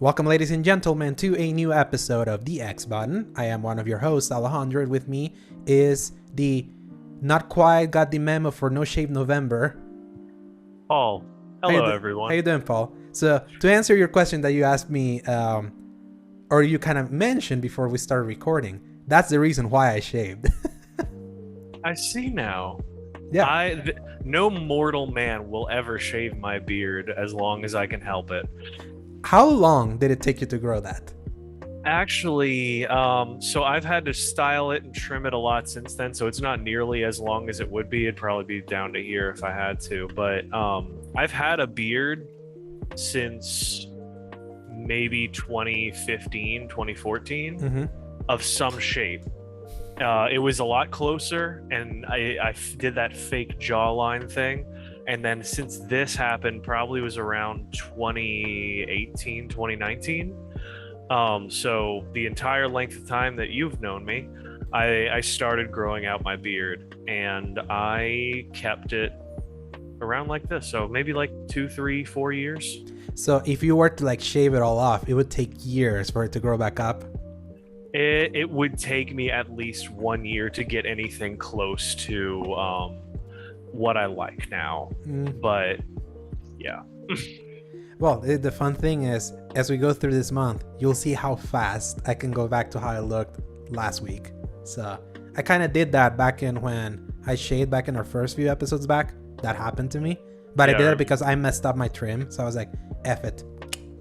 Welcome, ladies and gentlemen, to a new episode of The X Button. I am one of your hosts, Alejandro, and with me is the not quite got the memo for No Shave November, Paul. Hello, everyone. How you doing, Paul? So, to answer your question that you asked me, or you kind of mentioned before we started recording, that's the reason why I shaved. I see now. Yeah. No mortal man will ever shave my beard as long as I can help it. How long did it take you to grow that? Actually, so I've had to style it and trim it a lot since then, so it's not nearly as long as it would be. It'd probably be down to here if I had to. But I've had a beard since maybe 2015, 2014 of some shape. It was a lot closer, and I did that fake jawline thing. And then since this happened, probably was around 2018, 2019. So the entire length of time that you've known me, I started growing out my beard, and I kept it around like this. So maybe like 2, 3, 4 years. So if you were to like shave it all off, it would take years for it to grow back up. It would take me at least 1 year to get anything close to what I like now. But yeah. Well, the fun thing is, as we go through this month, you'll see how fast I can go back to how I looked last week. So I kind of did that back in when I shaved back in our first few episodes back. That happened to me. But I did it because I messed up my trim. So I was like, F it,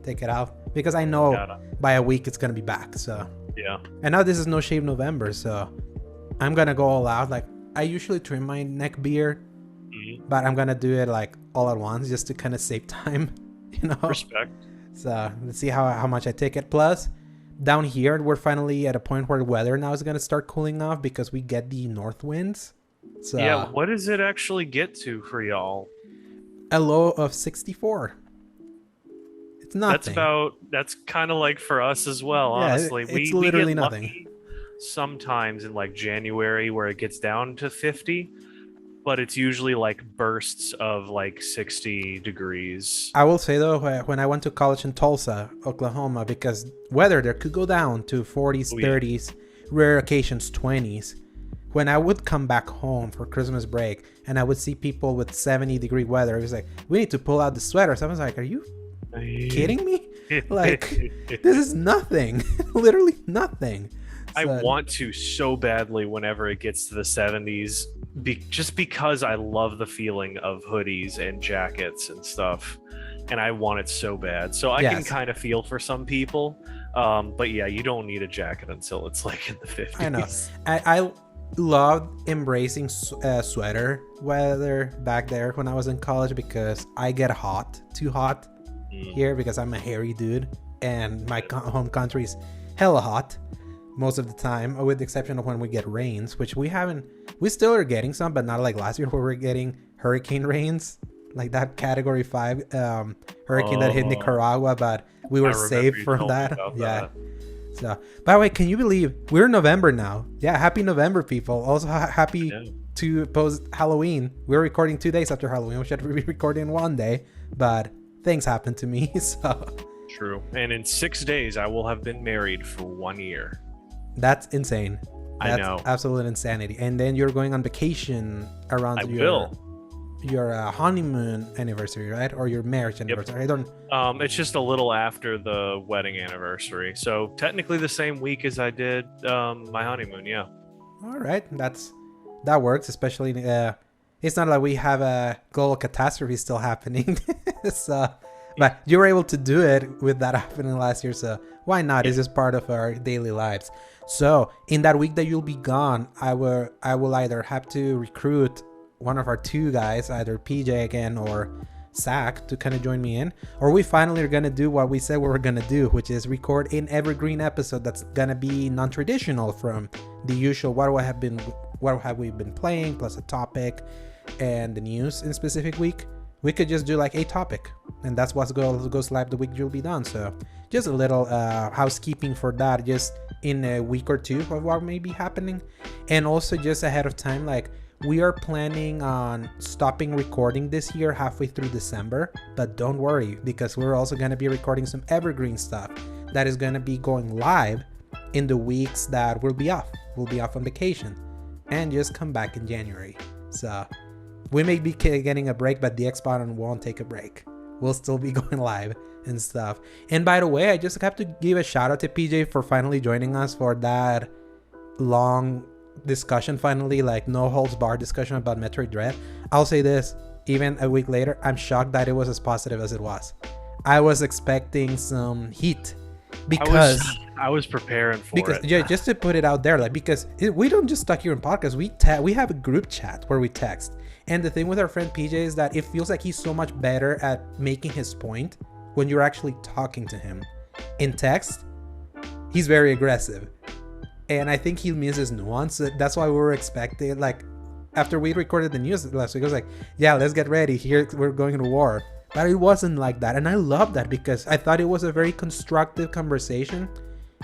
take it out. Because I know by a week it's going to be back. So yeah. And now this is No Shave November. So I'm going to go all out. Like, I usually trim my neck beard, but I'm going to do it like all at once just to kind of save time. You know, respect. So let's see how much I take it. Plus, down here we're finally at a point where the weather now is gonna start cooling off because we get the north winds. So yeah, what does it actually get to for y'all? A low of 64. It's nothing. That's kind of like for us as well. Yeah, honestly, it's we literally get nothing. Lucky sometimes in like January where it gets down to 50. But it's usually like bursts of like 60 degrees. I will say though, when I went to college in Tulsa, Oklahoma, because weather there could go down to 40s, 30s, rare occasions 20s. When I would come back home for Christmas break and I would see people with 70-degree weather, it was like, we need to pull out the sweaters. I was like, are you kidding me? Like, this is nothing. Literally nothing. I want to so badly whenever it gets to the 70s. Just because I love the feeling of hoodies and jackets and stuff, and I want it so bad. So I can kind of feel for some people, but yeah, you don't need a jacket until it's like in the 50s. I know. I loved embracing sweater weather back there when I was in college because I get too hot here because I'm a hairy dude, and my home country's hella hot most of the time, with the exception of when we get rains, which we still are getting some, but not like last year where we're getting hurricane rains, like that category 5 hurricane that hit Nicaragua, but we were saved from that. Yeah. So, by the way, can you believe we're in November now? Yeah, happy November, people. Also happy to post Halloween. We're recording 2 days after Halloween. We should be recording one day, but things happened to me. So true. And in 6 days I will have been married for 1 year. That's insane. That's I know. Absolute insanity. And then you're going on vacation around your honeymoon anniversary, right? Or your marriage anniversary. I don't. It's just a little after the wedding anniversary. So technically the same week as I did my honeymoon. Yeah. All right. That works. Especially it's not like we have a global catastrophe still happening. So, but you were able to do it with that happening last year. So why not? It's just part of our daily lives. So in that week that you'll be gone, I will either have to recruit one of our 2 guys, either PJ again or Zach, to kind of join me in, or we finally are going to do what we said we were going to do, which is record an evergreen episode that's going to be non-traditional from the usual what have we been playing, plus a topic and the news in a specific week. We could just do like a topic, and that's what goes live the week you'll be done. So just a little housekeeping for that, just in a week or two of what may be happening. And also just ahead of time, like, we are planning on stopping recording this year halfway through December, but don't worry, because we're also going to be recording some evergreen stuff that is going to be going live in the weeks that we'll be off. We'll be off on vacation and just come back in January. So we may be getting a break, but the Xbox won't take a break. We'll still be going live and stuff. And by the way, I just have to give a shout out to PJ for finally joining us for that long discussion, finally, like no holds barred discussion about Metroid Dread. I'll say this, even a week later, I'm shocked that it was as positive as it was. I was expecting some heat because I was preparing for because it. yeah, just to put it out there, like, because we don't just talk here in podcasts, we have a group chat where we text. And the thing with our friend PJ is that it feels like he's so much better at making his point when you're actually talking to him. In text, he's very aggressive. And I think he misses nuance. That's why we were expecting, like, after we recorded the news last week, I was like, yeah, let's get ready. Here, we're going to war. But it wasn't like that. And I love that because I thought it was a very constructive conversation.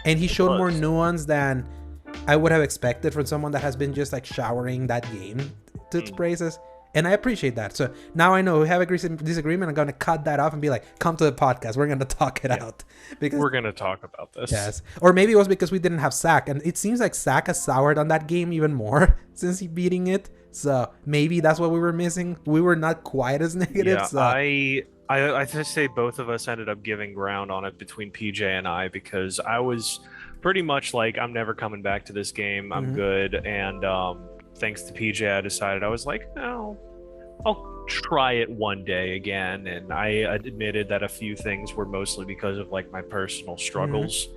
And he showed more nuance than I would have expected from someone that has been just like showering that game to its praises. And I appreciate that. So now I know we have a disagreement. I'm going to cut that off and be like, come to the podcast. We're going to talk it out. Because we're going to talk about this. Yes. Or maybe it was because we didn't have Zach. And it seems like Zach has soured on that game even more since he beating it. So maybe that's what we were missing. We were not quite as negative. Yeah, so. I just say both of us ended up giving ground on it between PJ and I, because I was pretty much like, I'm never coming back to this game. I'm good. And thanks to PJ, I decided, I was like, no, I'll try it one day again. And I admitted that a few things were mostly because of like my personal struggles,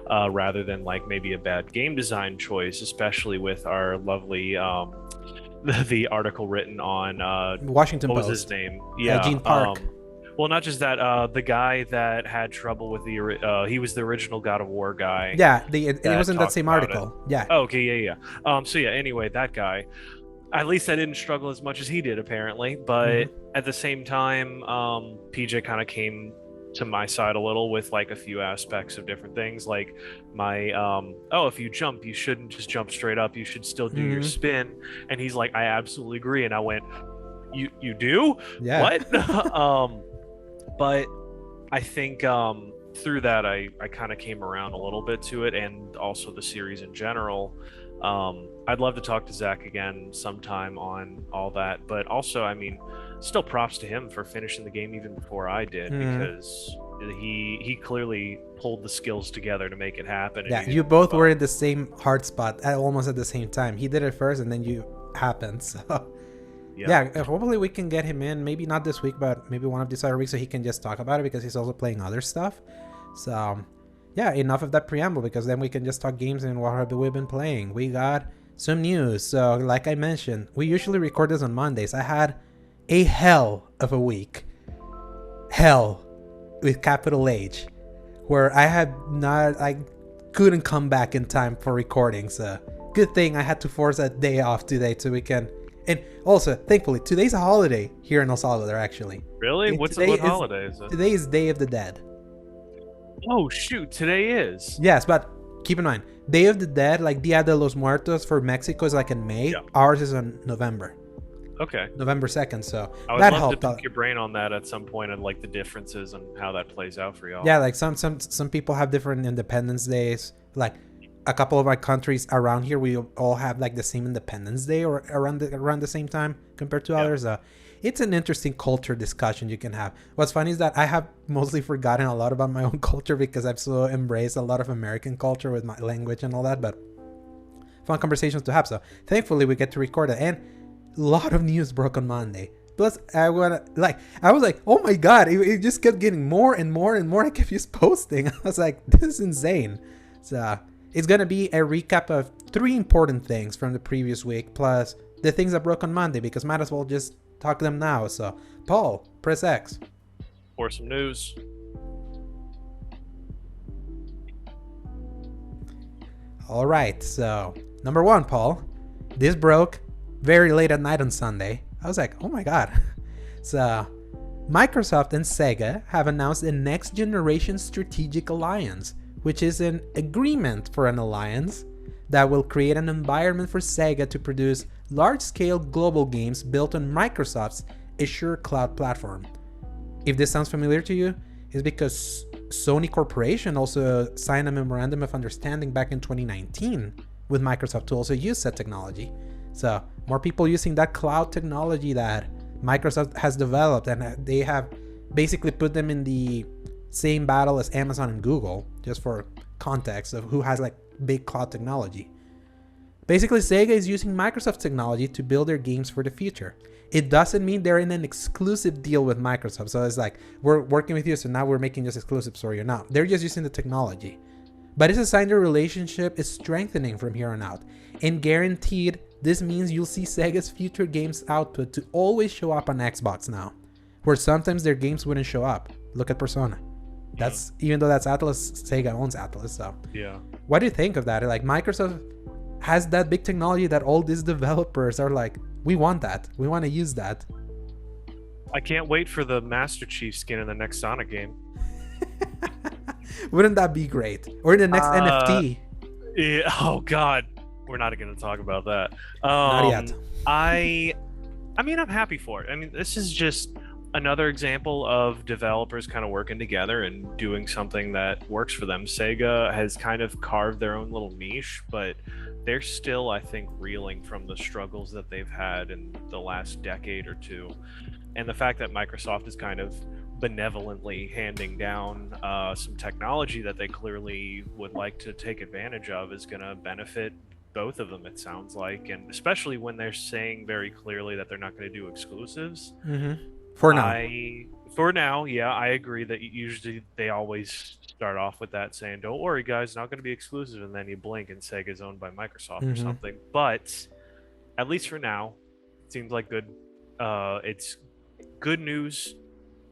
rather than like maybe a bad game design choice, especially with our lovely the article written on Washington Post. What was his name? Yeah, Gene Park. Well, not just that, the guy that had trouble with he was the original God of War guy. Yeah, it was in that same article. Yeah. Oh, okay, yeah. So yeah, anyway, that guy, at least I didn't struggle as much as he did, apparently. But at the same time, PJ kind of came to my side a little with like a few aspects of different things, like my if you jump, you shouldn't just jump straight up, you should still do your spin. And he's like, I absolutely agree. And I went, you do? Yeah. What? But I think through that, I kind of came around a little bit to it, and also the series in general. I'd love to talk to Zach again sometime on all that, but also, I mean, still props to him for finishing the game even before I did, because he clearly pulled the skills together to make it happen. Yeah, you both were in the same hard spot almost at the same time. He did it first, and then you happened. So yeah, hopefully we can get him in. Maybe not this week, but maybe one of these other weeks, so he can just talk about it, because he's also playing other stuff. So yeah, enough of that preamble, because then we can just talk games and what have we've been playing. We got some news. So like I mentioned, we usually record this on Mondays. I had a hell of a week. Hell with capital H, where I couldn't come back in time for recording. So good thing I had to force a day off today so we can. And also, thankfully, today's a holiday here in El Salvador, actually. Really? What holiday is it? Today is Day of the Dead. Oh, shoot. Today is. Yes, but keep in mind, Day of the Dead, like Dia de los Muertos for Mexico, is like in May. Yeah. Ours is on November. Okay. November 2nd, so I would love to pick your brain on that at some point, and like the differences and how that plays out for y'all. Yeah, like some people have different Independence Days. Like a couple of our countries around here, we all have like the same Independence Day or around the same time compared to others. It's an interesting culture discussion you can have. What's funny is that I have mostly forgotten a lot about my own culture, because I've so embraced a lot of American culture with my language and all that, but fun conversations to have. So thankfully we get to record it, and a lot of news broke on Monday. Plus, I was like, oh my god, it just kept getting more and more and more. I kept just posting. I was like, this is insane. So it's gonna be a recap of 3 important things from the previous week, plus the things that broke on Monday, because might as well just talk them now. So, Paul, press X. For some news. All right, so number 1, Paul. This broke very late at night on Sunday. I was like, oh my god. So, Microsoft and Sega have announced a next generation strategic alliance, which is an agreement for an alliance that will create an environment for Sega to produce large-scale global games built on Microsoft's Azure cloud platform. If this sounds familiar to you, it's because Sony Corporation also signed a memorandum of understanding back in 2019 with Microsoft to also use that technology. So more people using that cloud technology that Microsoft has developed, and they have basically put them in the same battle as Amazon and Google, just for context of who has like big cloud technology. Basically, Sega is using Microsoft technology to build their games for the future. It doesn't mean they're in an exclusive deal with Microsoft. So it's like, we're working with you, so now we're making just exclusives for you. No, they're just using the technology. But it's a sign their relationship is strengthening from here on out. And guaranteed, this means you'll see Sega's future games output to always show up on Xbox now, where sometimes their games wouldn't show up. Look at Persona. That's even though that's Atlas, Sega owns Atlas. So yeah, what do you think of that? Like, Microsoft has that big technology that all these developers are like, we want that. We want to use that. I can't wait for the Master Chief skin in the next Sonic game. Wouldn't that be great? Or in the next NFT? Yeah, oh God, we're not going to talk about that. Not yet. I mean, I'm happy for it. I mean, this is just another example of developers kind of working together and doing something that works for them. Sega has kind of carved their own little niche, but they're still, I think, reeling from the struggles that they've had in the last decade or two. And the fact that Microsoft is kind of benevolently handing down some technology that they clearly would like to take advantage of is going to benefit both of them, it sounds like. And especially when they're saying very clearly that they're not going to do exclusives. For now. For now, yeah, I agree that usually they always start off with that saying, don't worry, guys, it's not going to be exclusive. And then you blink and Sega's owned by Microsoft or something. But at least for now, it seems like good. It's good news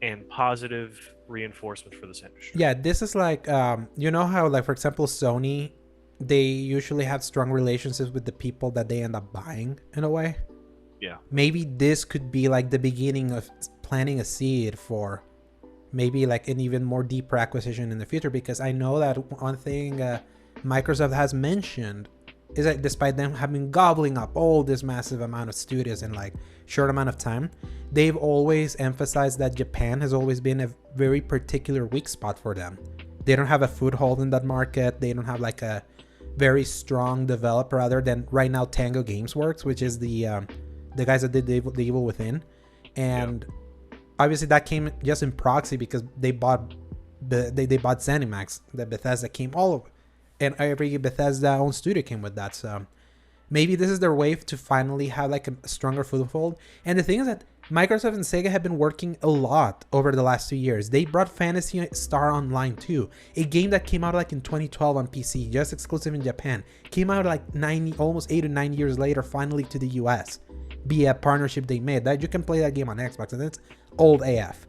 and positive reinforcement for this industry. Yeah, this is like, you know how, like, for example, Sony, they usually have strong relationships with the people that they end up buying in a way. Yeah. Maybe this could be like the beginning of planting a seed for maybe like an even more deeper acquisition in the future, because I know that one thing Microsoft has mentioned is that despite them having gobbling up all this massive amount of studios in like short amount of time, they've always emphasized that Japan has always been a very particular weak spot for them. They don't have a foothold in that market. They don't have like a very strong developer other than right now Tango Games Works, which is the guys that did the Evil Within. And obviously that came just in proxy because they bought they bought ZeniMax, the Bethesda came all over, and every Bethesda owned studio came with that. So maybe this is their way to finally have like a stronger foothold. And the thing is that Microsoft and Sega have been working a lot over the last 2 years. They brought Phantasy Star Online 2, a game that came out like in 2012 on PC, just exclusive in Japan. Came out like almost 8 to 9 years later, finally to the US, via a partnership they made. That you can play that game on Xbox, and it's old AF.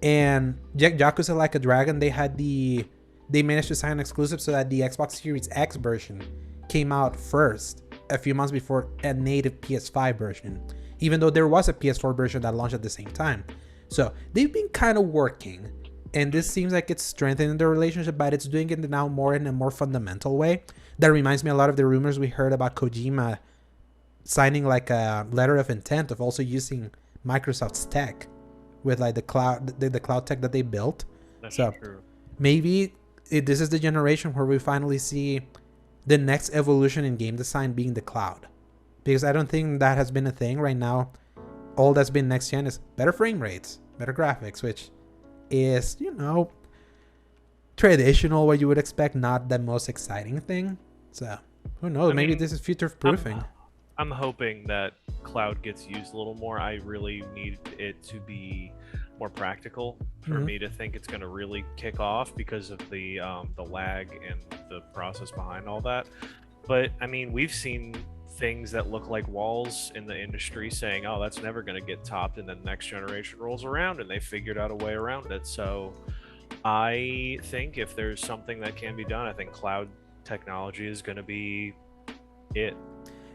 And Yakuza Like a Dragon, they managed to sign an exclusive so that the Xbox Series X version came out first a few months before a native PS5 version, even though there was a PS4 version that launched at the same time. So they've been kind of working, and this seems like it's strengthening their relationship, but it's doing it now more in a more fundamental way. That reminds me a lot of the rumors we heard about Kojima signing like a letter of intent of also using Microsoft's tech with like the cloud tech that they built. That's so true. Maybe this is the generation where we finally see the next evolution in game design being the cloud, because I don't think that has been a thing right now. All that's been next gen is better frame rates, better graphics, which is, you know, traditional, what you would expect, not the most exciting thing. So who knows? Maybe this is future proofing. I'm hoping that cloud gets used a little more. I really need it to be more practical for me to think it's going to really kick off because of the lag and the process behind all that. But I mean, we've seen things that look like walls in the industry saying, oh, that's never going to get topped, and then the next generation rolls around and they figured out a way around it. So I think if there's something that can be done, I think cloud technology is going to be it.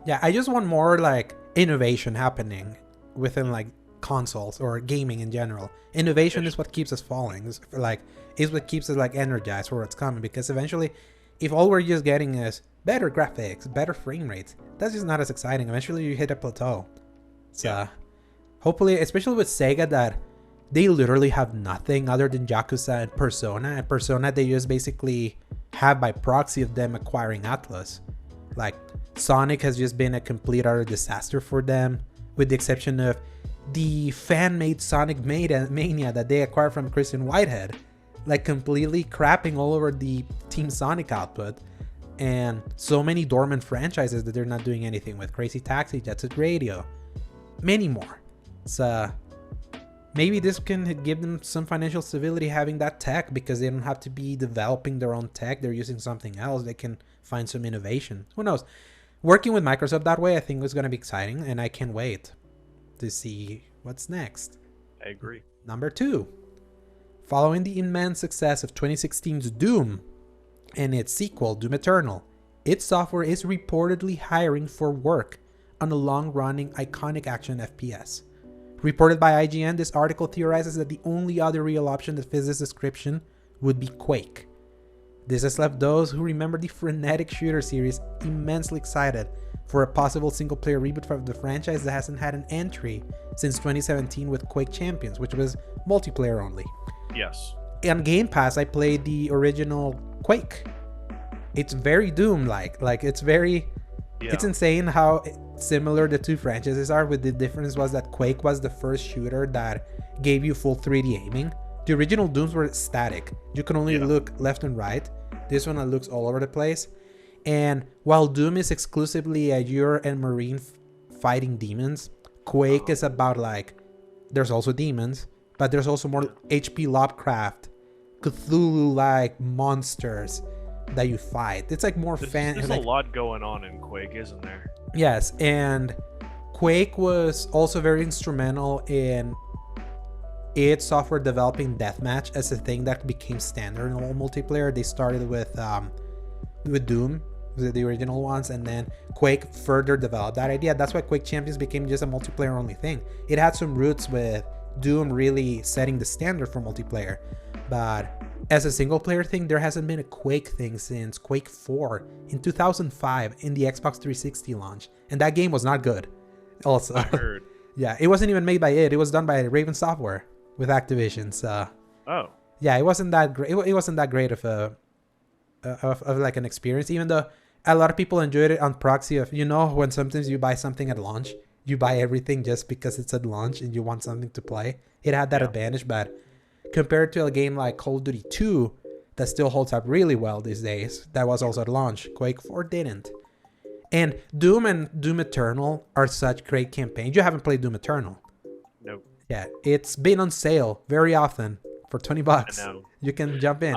Yeah, I just want more like innovation happening within like consoles or gaming in general. Innovation is what keeps us falling. Is what keeps us like energized for what's coming. Because eventually, if all we're just getting is better graphics, better frame rates. That's just not as exciting. Eventually you hit a plateau. So hopefully, especially with Sega, that they literally have nothing other than Yakuza and Persona. And Persona they just basically have by proxy of them acquiring Atlus. Like Sonic has just been a complete utter disaster for them, with the exception of the fan-made Sonic Mania that they acquired from Christian Whitehead, like completely crapping all over the Team Sonic output, and so many dormant franchises that they're not doing anything with. Crazy Taxi, Jet Set Radio, many more. So maybe this can give them some financial stability having that tech, because they don't have to be developing their own tech. They're using something else. They can find some innovation. Who knows? Working with Microsoft that way, I think is going to be exciting, and I can't wait to see what's next. I agree. Number 2. Following the immense success of 2016's Doom and its sequel, Doom Eternal, id Software is reportedly hiring for work on a long-running iconic action FPS. Reported by IGN, this article theorizes that the only other real option that fits this description would be Quake. This has left those who remember the frenetic shooter series immensely excited for a possible single-player reboot of the franchise that hasn't had an entry since 2017 with Quake Champions, which was multiplayer only. Yes. On Game Pass, I played the original Quake. It's very Doom-like. Like, it's very... Yeah. It's insane how similar the two franchises are, with the difference was that Quake was the first shooter that gave you full 3D aiming. The original Dooms were static. You can only look left and right. This one looks all over the place. And while Doom is exclusively a you're a marine fighting demons, Quake is about, like, there's also demons, but there's also more HP Lovecraft, Cthulhu-like monsters that you fight. It's like more There's a lot going on in Quake, isn't there? Yes, and Quake was also very instrumental in id Software developing deathmatch as a thing that became standard in all multiplayer. They started with Doom, the original ones, and then Quake further developed that idea. That's why Quake Champions became just a multiplayer only thing. It had some roots with Doom really setting the standard for multiplayer, but as a single player thing, there hasn't been a Quake thing since Quake 4 in 2005 in the Xbox 360 launch, and that game was not good. Also, I heard. Yeah, it wasn't even made by id. It was done by Raven Software with Activision. So yeah, it wasn't that great. It wasn't that great of a of like an experience, even though a lot of people enjoyed it on proxy of, when sometimes you buy something at launch, you buy everything just because it's at launch and you want something to play. It had that advantage, but compared to a game like Call of Duty 2 that still holds up really well these days, that was also at launch, Quake 4 didn't. And Doom and Doom Eternal are such great campaigns. You haven't played Doom Eternal? Nope. Yeah, it's been on sale very often for $20. I know. You can jump in.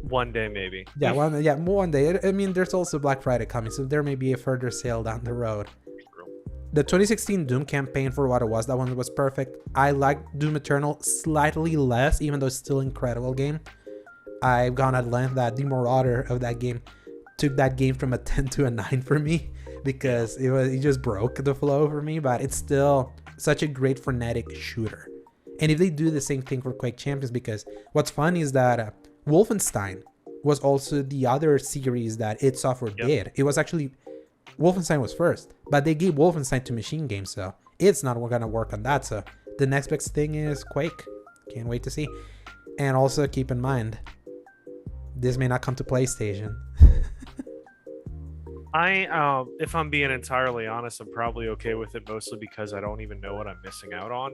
One day maybe. Yeah, one day. I mean, there's also Black Friday coming, so there may be a further sale down the road. The 2016 Doom campaign, for what it was, that one was perfect. I liked Doom Eternal slightly less, even though it's still an incredible game. I've gone at length that the Marauder of that game took that game from a 10 to a 9 for me, because it just broke the flow for me, but it's still such a great frenetic shooter. And if they do the same thing for Quake Champions, because what's fun is that Wolfenstein was also the other series that id Software did. It was actually... Wolfenstein was first, but they gave Wolfenstein to Machine Games, so it's not going to work on that. So the next best thing is Quake. Can't wait to see. And also keep in mind, this may not come to PlayStation. If I'm being entirely honest, I'm probably okay with it, mostly because I don't even know what I'm missing out on.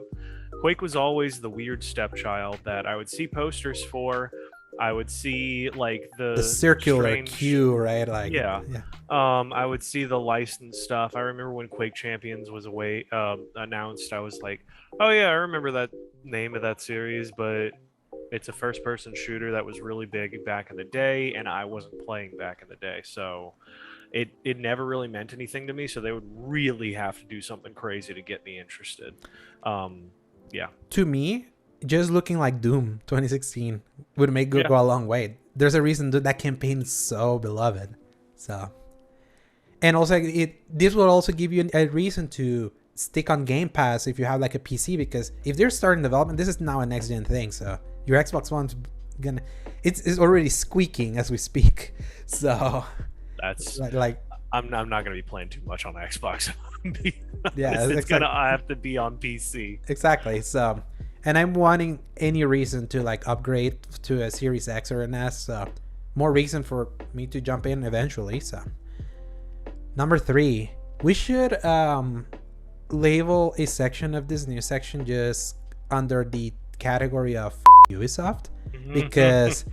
Quake was always the weird stepchild that I would see posters for. I would see like the circular strange... queue, right? Like yeah. I would see the licensed stuff. I remember when Quake Champions was announced, I was like, oh yeah, I remember that name of that series, but it's a first-person shooter that was really big back in the day, and I wasn't playing back in the day, so it never really meant anything to me. So they would really have to do something crazy to get me interested. Yeah. To me, just looking like Doom 2016 would make good go a long way. There's a reason that campaign is so beloved. So, and also this will also give you a reason to stick on Game Pass if you have like a PC, because if they're starting development, this is now a next gen thing. So your Xbox One's gonna, it's already squeaking as we speak. So That's like I'm not going to be playing too much on Xbox. yeah, It's gonna have to be on PC. exactly. So, and I'm wanting any reason to like upgrade to a Series X or an S. So, more reason for me to jump in eventually. So, number 3, we should label a section of this new section just under the category of Ubisoft, because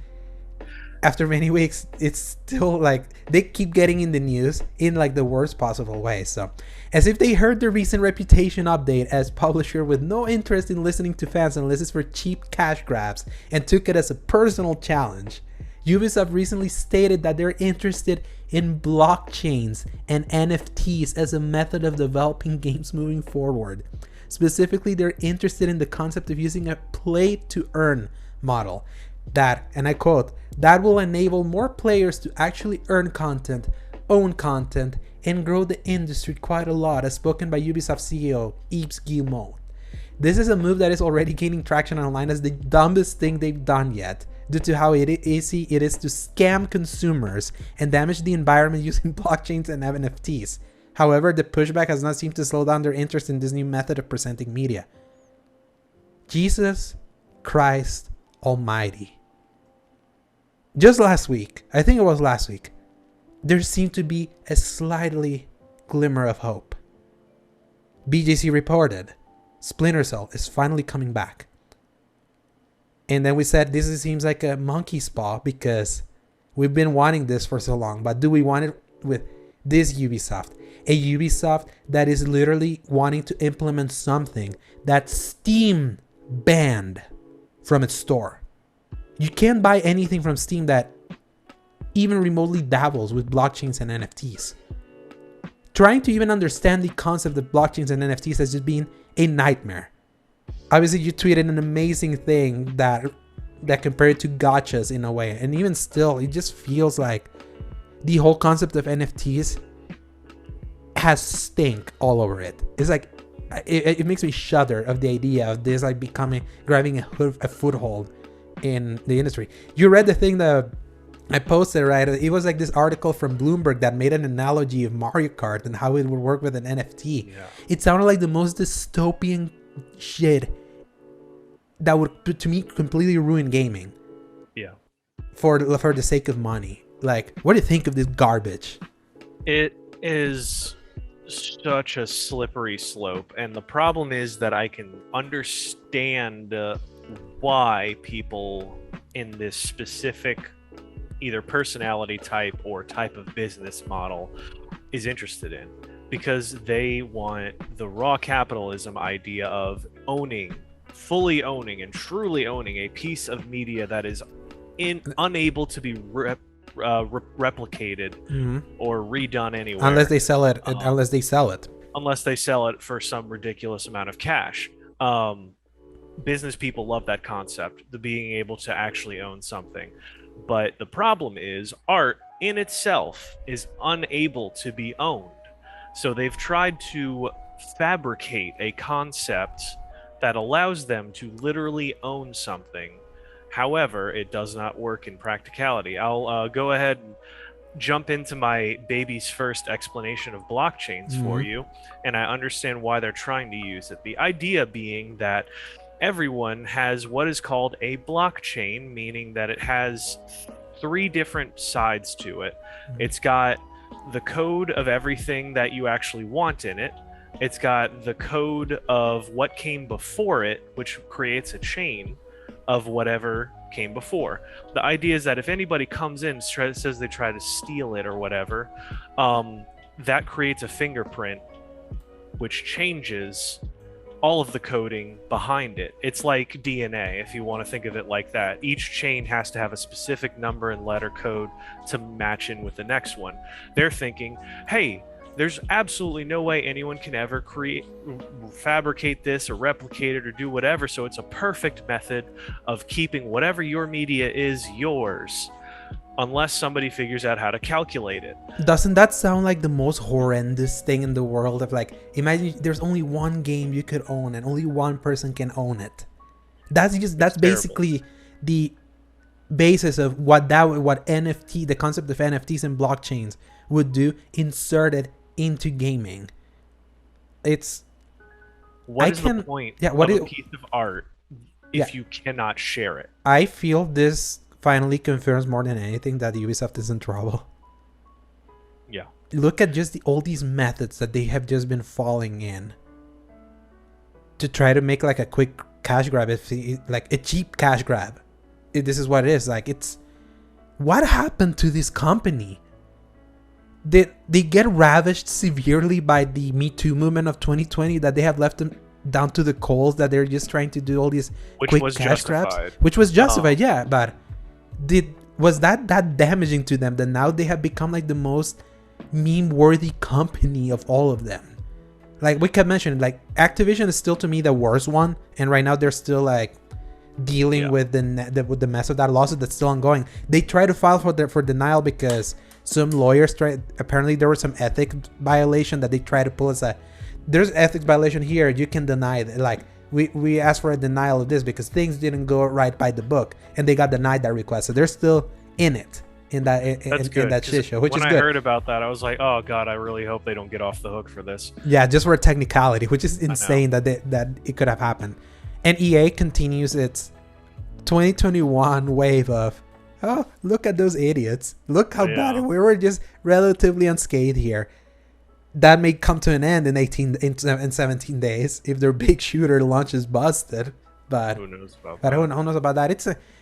after many weeks it's still like they keep getting in the news in like the worst possible way. So as if they heard the recent reputation update as publisher with no interest in listening to fans unless it's for cheap cash grabs and took it as a personal challenge, Ubisoft recently stated that they're interested in blockchains and NFTs as a method of developing games moving forward. Specifically, they're interested in the concept of using a play to earn model that, and I quote, that will enable more players to actually earn content, own content, and grow the industry quite a lot, as spoken by Ubisoft CEO Yves Guillemot. This is a move that is already gaining traction online as the dumbest thing they've done yet, due to how easy it is to scam consumers and damage the environment using blockchains and NFTs. However, the pushback has not seemed to slow down their interest in this new method of presenting media. Jesus Christ Almighty. Just last week, I think it was last week, there seemed to be a slightly glimmer of hope. BGC reported, Splinter Cell is finally coming back. And then we said this seems like a monkey's paw because we've been wanting this for so long. But do we want it with this Ubisoft? A Ubisoft that is literally wanting to implement something that Steam banned from its store. You can't buy anything from Steam that even remotely dabbles with blockchains and NFTs. Trying to even understand the concept of blockchains and NFTs has just been a nightmare. Obviously, you tweeted an amazing thing that compared to gachas in a way. And even still, it just feels like the whole concept of NFTs has stink all over it. It's like, it makes me shudder of the idea of this like grabbing a foothold in the industry. You read the thing that I posted, right? It was like this article from Bloomberg that made an analogy of Mario Kart and how it would work with an NFT. Yeah. It sounded like the most dystopian shit that would, to me, completely ruin gaming. Yeah. For the sake of money. Like, what do you think of this garbage? It is such a slippery slope, and the problem is that I can understand why people in this specific either personality type or type of business model is interested in, because they want the raw capitalism idea of fully owning and truly owning a piece of media that is unable to be replicated or redone anywhere unless they sell it. Unless they sell it for some ridiculous amount of cash. Business people love that concept, the being able to actually own something. But the problem is art in itself is unable to be owned. So they've tried to fabricate a concept that allows them to literally own something. However, it does not work in practicality. I'll go ahead and jump into my baby's first explanation of blockchains for you, and I understand why they're trying to use it. The idea being that everyone has what is called a blockchain, meaning that it has 3 different sides to it. It's got the code of everything that you actually want in it. It's got the code of what came before it, which creates a chain of whatever came before. The idea is that if anybody comes in and says they try to steal it or whatever, that creates a fingerprint which changes all of the coding behind it. It's like DNA, if you want to think of it like that. Each chain has to have a specific number and letter code to match in with the next one. They're thinking, hey, there's absolutely no way anyone can ever fabricate this or replicate it or do whatever, so it's a perfect method of keeping whatever your media is yours, unless somebody figures out how to calculate it. Doesn't that sound like the most horrendous thing in the world? Of like, imagine there's only one game you could own and only one person can own it. That's basically the basis of what NFT, the concept of NFTs and blockchains would do, inserted into gaming. It's the point of a piece of art if you cannot share it? I feel this finally confirms more than anything that Ubisoft is in trouble. Yeah. Look at just all these methods that they have just been falling in to try to make like a quick cash grab, like a cheap cash grab. This is what it is. Like, it's what happened to this company? They get ravished severely by the Me Too movement of 2020, that they have left them down to the coals, that they're just trying to do all these quick cash grabs, which was justified, yeah. But was that damaging to them that now they have become like the most meme-worthy company of all of them? Like we kept mentioning, like Activision is still to me the worst one, and right now they're still like dealing with the mess of that lawsuit that's still ongoing. They try to file for denial because some lawyers apparently there was some ethics violation that they try to pull as there's ethics violation here, you can deny it. Like we asked for a denial of this because things didn't go right by the book, and they got denied that request. So they're still in it in that shit show, which is good. When I heard about that, I was like, oh god, I really hope they don't get off the hook for this. Yeah, just for a technicality, which is insane that it could have happened. And EA continues its 2021 wave of, oh, look at those idiots. Look how bad we were, just relatively unscathed here. That may come to an end in 17 days if their big shooter launch is busted. But who knows about that? Who knows about that?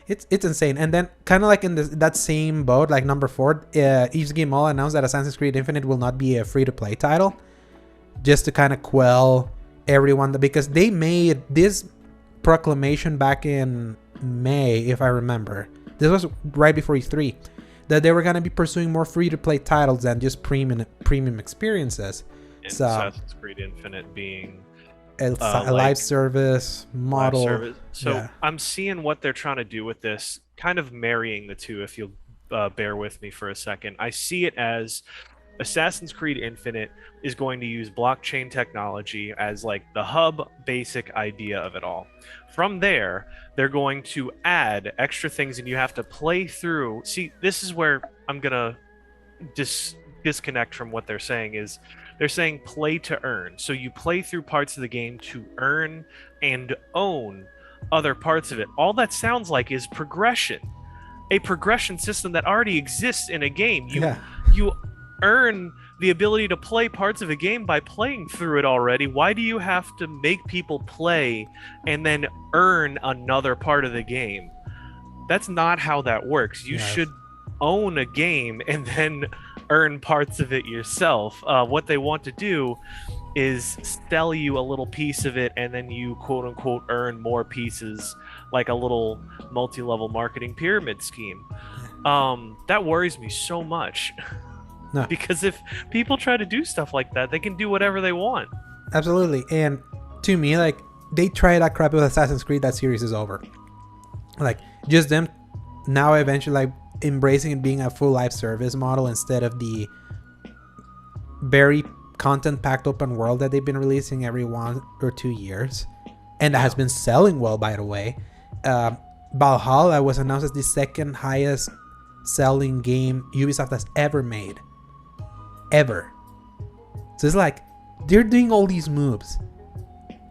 It's insane. And then kind of like in that same boat, like number 4, Yves Guillemot announced that Assassin's Creed Infinite will not be a free-to-play title, just to kind of quell everyone, because they made this proclamation back in May, if I remember. This was right before E3, that they were going to be pursuing more free-to-play titles than just premium experiences. And so, Assassin's Creed Infinite being a live service model. So I'm seeing what they're trying to do with this, kind of marrying the two, if you'll bear with me for a second. I see it as Assassin's Creed Infinite is going to use blockchain technology as like the hub basic idea of it all. From there, they're going to add extra things, and you have to play through. See, this is where I'm gonna disconnect from what they're saying. Is they're saying play to earn. So you play through parts of the game to earn and own other parts of it. All that sounds like is progression, a progression system that already exists in a game. You earn the ability to play parts of a game by playing through it already. Why do you have to make people play and then earn another part of the game? That's not how that works. You should own a game and then earn parts of it yourself. What they want to do is sell you a little piece of it, and then you quote unquote earn more pieces, like a little multi-level marketing pyramid scheme. That worries me so much. No. Because if people try to do stuff like that, they can do whatever they want. Absolutely. And to me, like, they try that crap with Assassin's Creed, that series is over. Like, just them now eventually like embracing it being a full live service model instead of the very content packed open world that they've been releasing every 1 or 2 years, and that has been selling well, by the way. Valhalla was announced as the second highest selling game Ubisoft has ever made. Ever. So it's like they're doing all these moves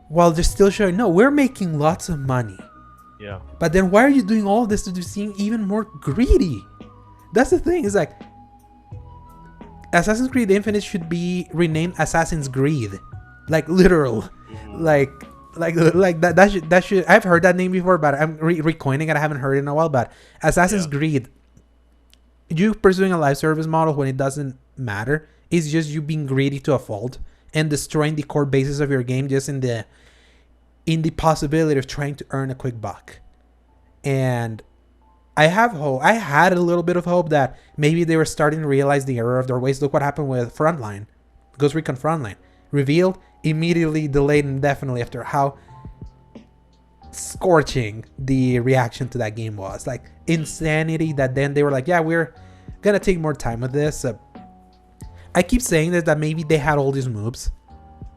while they're still showing, no, we're making lots of money. Yeah. But then why are you doing all this to seem even more greedy? That's the thing. It's like Assassin's Creed Infinite should be renamed Assassin's Greed, like literal, like that should. I've heard that name before, but I'm recoining it. I haven't heard it in a while. But Assassin's Greed, you pursuing a live service model when it doesn't matter, is just you being greedy to a fault and destroying the core basis of your game just in the possibility of trying to earn a quick buck. And I have hope. I had a little bit of hope that maybe they were starting to realize the error of their ways. Look what happened with Frontline, Ghost Recon Frontline. Revealed, immediately delayed indefinitely after how scorching the reaction to that game was. Like insanity that then they were like, yeah, we're gonna take more time with this. I keep saying that maybe they had all these moves.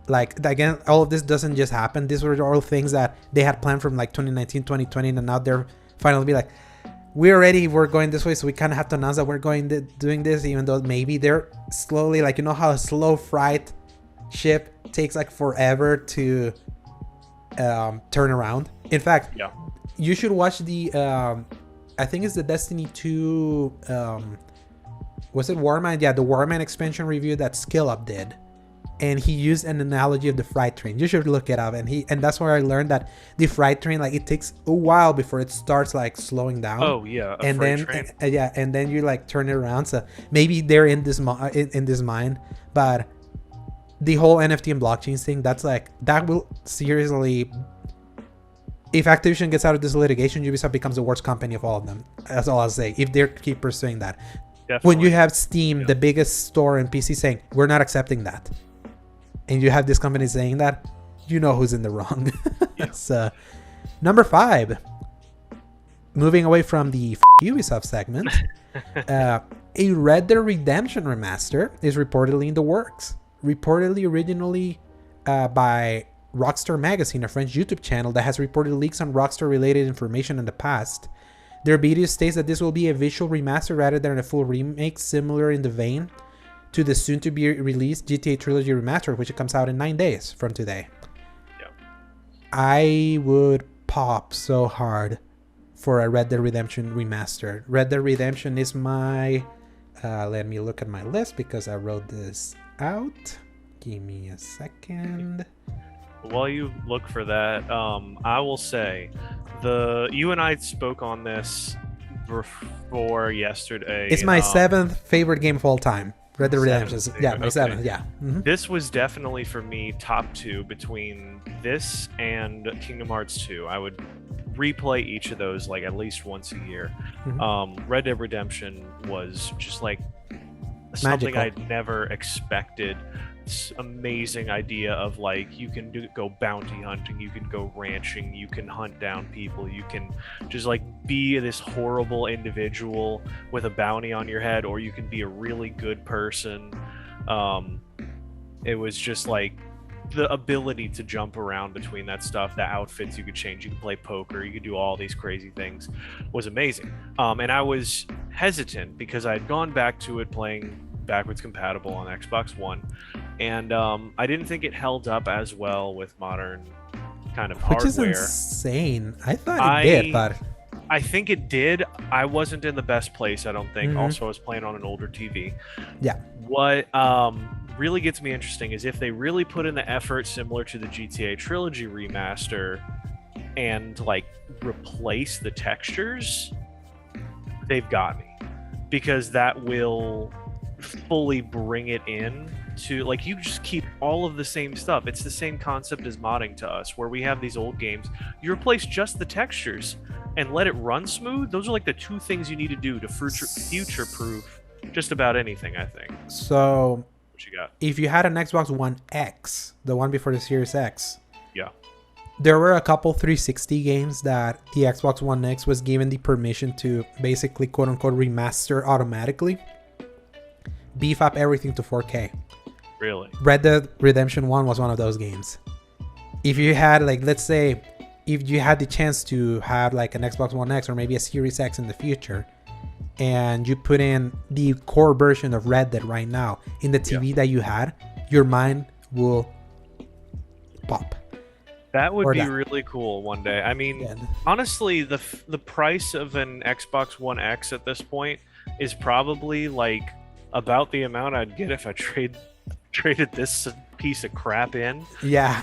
Like, again, all of this doesn't just happen. These were all things that they had planned from like 2019, 2020, and now they're finally be like, we already were going this way, so we kind of have to announce that we're doing this, even though maybe they're slowly, like, you know how a slow freight ship takes like forever to turn around. In fact, Yeah. you should watch the I think it's the Destiny 2 was it Warman? Yeah, the Warman expansion review that SkillUp did. And he used an analogy of the freight train. You should look it up. And that's where I learned that the freight train, like, it takes a while before it starts like slowing down. Oh yeah, and then and then you like turn it around. So maybe they're in this in this mind, but the whole NFT and blockchain thing, that's like, that will seriously, if Activision gets out of this litigation, Ubisoft becomes the worst company of all of them. That's all I'll say. If they keep pursuing that, Definitely. When you have Steam, the biggest store in PC, saying we're not accepting that, and you have this company saying that, you know who's in the wrong. Yeah. So, number 5, moving away from the Ubisoft segment, a Red Dead Redemption remaster is reportedly in the works. Reportedly originally by Rockstar Magazine, a French YouTube channel that has reported leaks on Rockstar-related information in the past. Their video states that this will be a visual remaster rather than a full remake, similar in the vein to the soon-to-be-released GTA Trilogy Remastered, which comes out in 9 days from today. Yeah. I would pop so hard for a Red Dead Redemption remaster. Red Dead Redemption is my... let me look at my list because I wrote this out. Give me a second. While you look for that, I will say, you and I spoke on this before yesterday. It's my 7th favorite game of all time. Red Dead Redemption. Yeah, my okay. 7th. Yeah. Mm-hmm. This was definitely for me top 2 between this and Kingdom Hearts 2. I would replay each of those like at least once a year. Mm-hmm. Red Dead Redemption was just like something Magical. I'd never expected. This amazing idea of like you can go bounty hunting, you can go ranching, you can hunt down people, you can just like be this horrible individual with a bounty on your head, or you can be a really good person. It was just like the ability to jump around between that stuff, the outfits you could change, you could play poker, you could do all these crazy things, was amazing. And I was hesitant because I had gone back to it playing backwards compatible on Xbox One, and I didn't think it held up as well with modern kind of hardware. Which is insane. I thought it did, but I think it did. I wasn't in the best place, I don't think. Also, I was playing on an older TV. Yeah. What really gets me interesting is if they really put in the effort similar to the GTA Trilogy remaster and like replace the textures, they've got me, because that will fully bring it in to, like, you just keep all of the same stuff. It's the same concept as modding to us, where we have these old games, you replace just the textures and let it run smooth. Those are like the 2 things you need to do to future proof just about anything, I think. So what you got? If you had an Xbox One X, the one before the Series X, Yeah. there were a couple 360 games that the Xbox One X was given the permission to basically quote-unquote remaster automatically, beef up everything to 4K. Really? Red Dead Redemption 1 was one of those games. If you had, like, let's say, if you had the chance to have like an Xbox One X or maybe a Series X in the future, and you put in the core version of Red Dead right now in the TV that you had, your mind will pop. That would be really cool one day. I mean, honestly, the price of an Xbox One X at this point is probably like about the amount I'd get if I traded this piece of crap in. Yeah.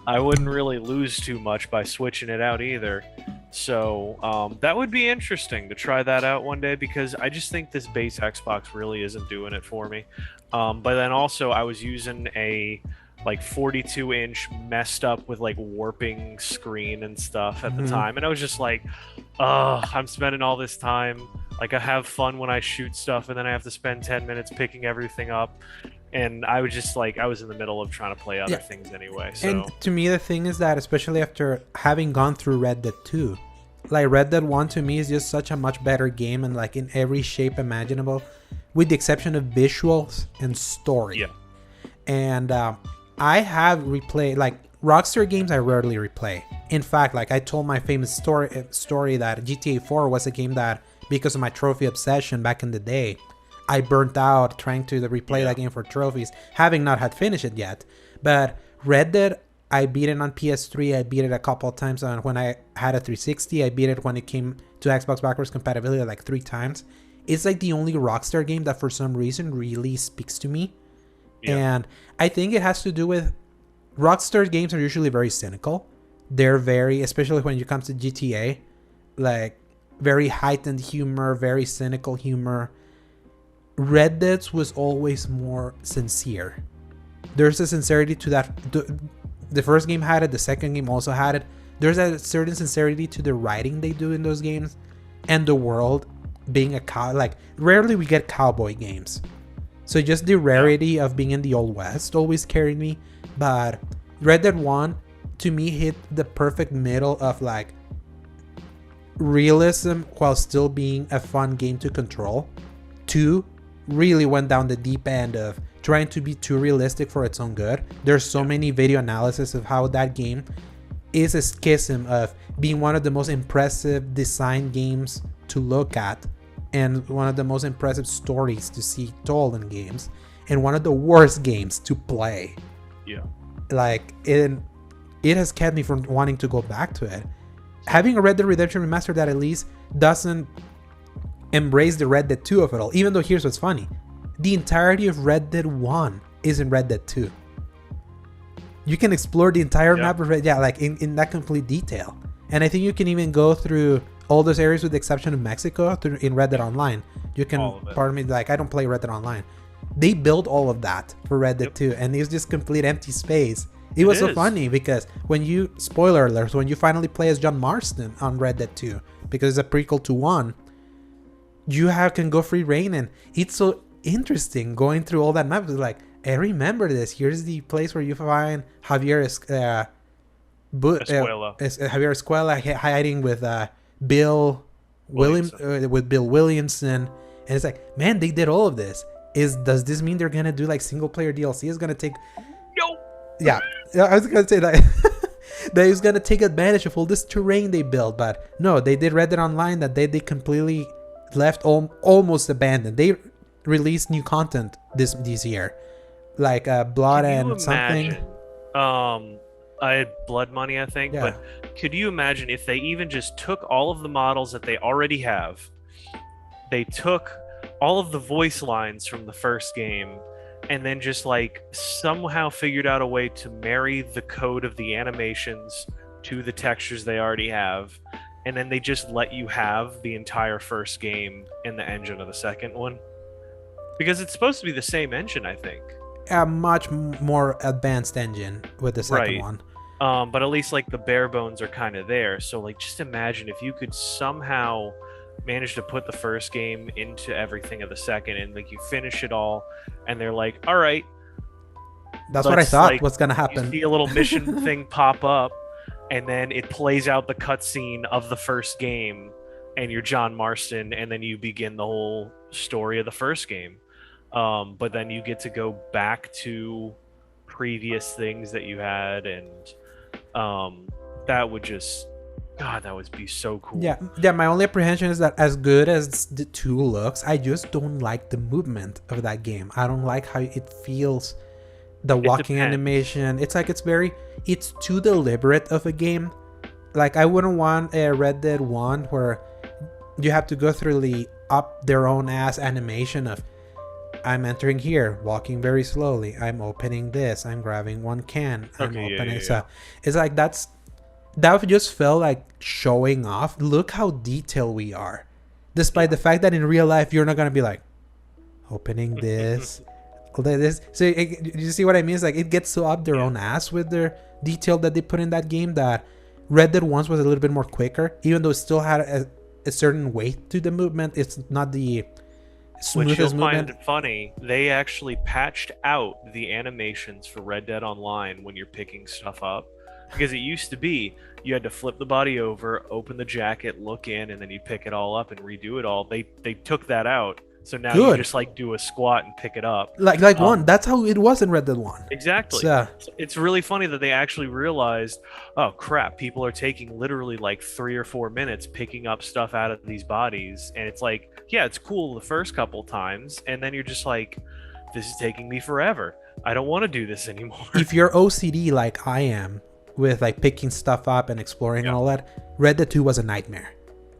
I wouldn't really lose too much by switching it out either. So that would be interesting to try that out one day, because I just think this base Xbox really isn't doing it for me. But then also I was using a like 42-inch messed up with like warping screen and stuff at the time, and I was just like, I'm spending all this time, like I have fun when I shoot stuff, and then I have to spend 10 minutes picking everything up, and I was just like, I was in the middle of trying to play other things anyway. So. And to me, the thing is that, especially after having gone through Red Dead 2, like Red Dead 1 to me is just such a much better game, and like in every shape imaginable, with the exception of visuals and story. Yeah. And I have replayed, like, Rockstar games I rarely replay. In fact, like I told my famous story that GTA 4 was a game that, because of my trophy obsession back in the day, I burnt out trying to replay that game for trophies, having not had finished it yet. But Red Dead, I beat it on PS3. I beat it a couple of times on when I had a 360. I beat it when it came to Xbox backwards compatibility like 3 times. It's like the only Rockstar game that for some reason really speaks to me. Yeah. And I think it has to do with Rockstar games are usually very cynical. They're very, especially when it comes to GTA, like very heightened humor, very cynical humor. Red Dead's was always more sincere. There's a sincerity to that. The first game had it. The second game also had it. There's a certain sincerity to the writing they do in those games, and the world being a cow. Like rarely we get cowboy games, so just the rarity of being in the Old West always carried me. But Red Dead 1 to me hit the perfect middle of like realism while still being a fun game to control. 2 really went down the deep end of trying to be too realistic for its own good. There's so many video analysis of how that game is a schism of being one of the most impressive design games to look at and one of the most impressive stories to see told in games and one of the worst games to play. Yeah. Like it has kept me from wanting to go back to it. Having a Red Dead Redemption Remastered that at least doesn't embrace the Red Dead 2 of it all. Even though here's what's funny. The entirety of Red Dead 1 is in Red Dead 2. You can explore the entire map of Red Dead, like in that complete detail. And I think you can even go through all those areas with the exception of Mexico in Red Dead Online. You can, pardon me, like I don't play Red Dead Online. They built all of that for Red Dead 2 and it's just complete empty space. It was so funny because when you, spoiler alerts, when you finally play as John Marston on Red Dead 2, because it's a prequel to 1, you can go free reign and it's so interesting going through all that map. It's like, I remember this. Here's the place where you find Javier Escuela hiding with Bill Williamson. And it's like, man, they did all of this. Does this mean they're gonna do like single player DLC? Is gonna take I was gonna say that that is gonna take advantage of all this terrain they built, but no, they did Red Dead Online that they completely left almost abandoned. They released new content this year, like Blood and something. I had Blood Money, I think. Yeah. But could you imagine if they even just took all of the models that they already have, they took all of the voice lines from the first game, and then just like somehow figured out a way to marry the code of the animations to the textures they already have, and then they just let you have the entire first game in the engine of the second one? Because it's supposed to be the same engine, I think. A much more advanced engine with the second one. But at least like the bare bones are kind of there. So like just imagine if you could somehow manage to put the first game into everything of the second, and like you finish it all and they're like, all right, that's what I thought was gonna happen. You see a little mission thing pop up and then it plays out the cutscene of the first game and you're John Marston, and then you begin the whole story of the first game. But then you get to go back to previous things that you had, and that would just, God, that would be so cool. Yeah. My only apprehension is that as good as the 2 looks, I just don't like the movement of that game. I don't like how it feels. The walking animation. It's like it's too deliberate of a game. Like I wouldn't want a Red Dead 1 where you have to go through the up their own ass animation of I'm entering here, walking very slowly. I'm opening this. I'm grabbing one can. I'm opening. So it's like that just felt like showing off. Look how detailed we are, despite the fact that in real life you're not gonna be like opening this. So you see what I mean? It's like it gets so up their own ass with their detail that they put in that game that Red Dead 1 was a little bit more quicker, even though it still had a certain weight to the movement. It's not the smoothest movement. Find funny, they actually patched out the animations for Red Dead Online when you're picking stuff up, because it used to be you had to flip the body over, open the jacket, look in, and then you pick it all up and redo it all. They took that out So now you Good. just like do a squat and pick it up. Like one. That's how it was in Red Dead 1. Exactly. It's really funny that they actually realized, oh crap, people are taking literally like 3 or 4 minutes picking up stuff out of these bodies, and it's like, yeah, it's cool the first couple times, and then you're just like, this is taking me forever. I don't want to do this anymore. If you're OCD like I am, with like picking stuff up and exploring and all that, Red Dead 2 was a nightmare.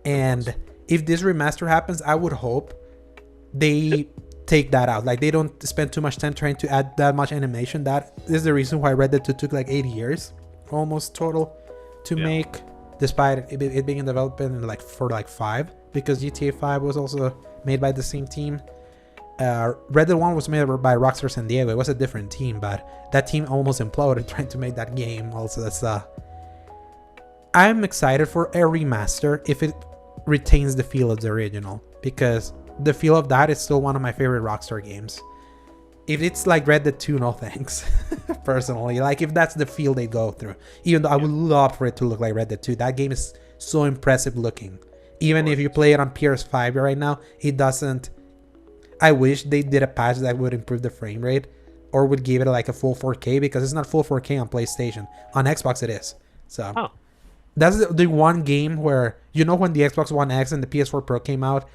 And if this remaster happens, I would hope they take that out. Like, they don't spend too much time trying to add that much animation. That is the reason why Red Dead 2 took like 8 years almost total to make, despite it being in development in like for like 5, because GTA 5 was also made by the same team. Red Dead 1 was made by Rockstar San Diego. It was a different team, but that team almost imploded trying to make that game. Also, that's I'm excited for a remaster if it retains the feel of the original, because the feel of that is still one of my favorite Rockstar games. If it's like Red Dead 2, no thanks. Personally, like if that's the feel they go through, even though I would love for it to look like Red Dead 2. That game is so impressive looking. Even if you play it on PS5 right now, it doesn't. I wish they did a patch that would improve the frame rate, or would give it like a full 4K, because it's not full 4K on PlayStation. On Xbox it is. So that's the one game where, you know, when the Xbox One X and the PS4 Pro came out,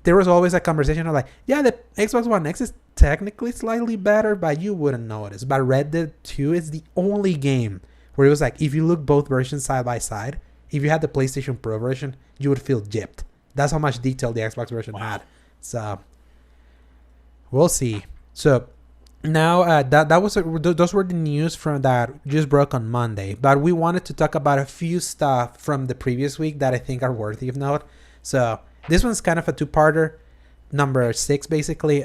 there was always a conversation of like, yeah, the Xbox One X is technically slightly better, but you wouldn't notice. But Red Dead 2 is the only game where it was like, if you look both versions side by side, if you had the PlayStation Pro version, you would feel gypped. That's how much detail the Xbox version had. So we'll see. So now those were the news from that just broke on Monday. But we wanted to talk about a few stuff from the previous week that I think are worthy of note. So this one's kind of a two-parter. Number 6, basically.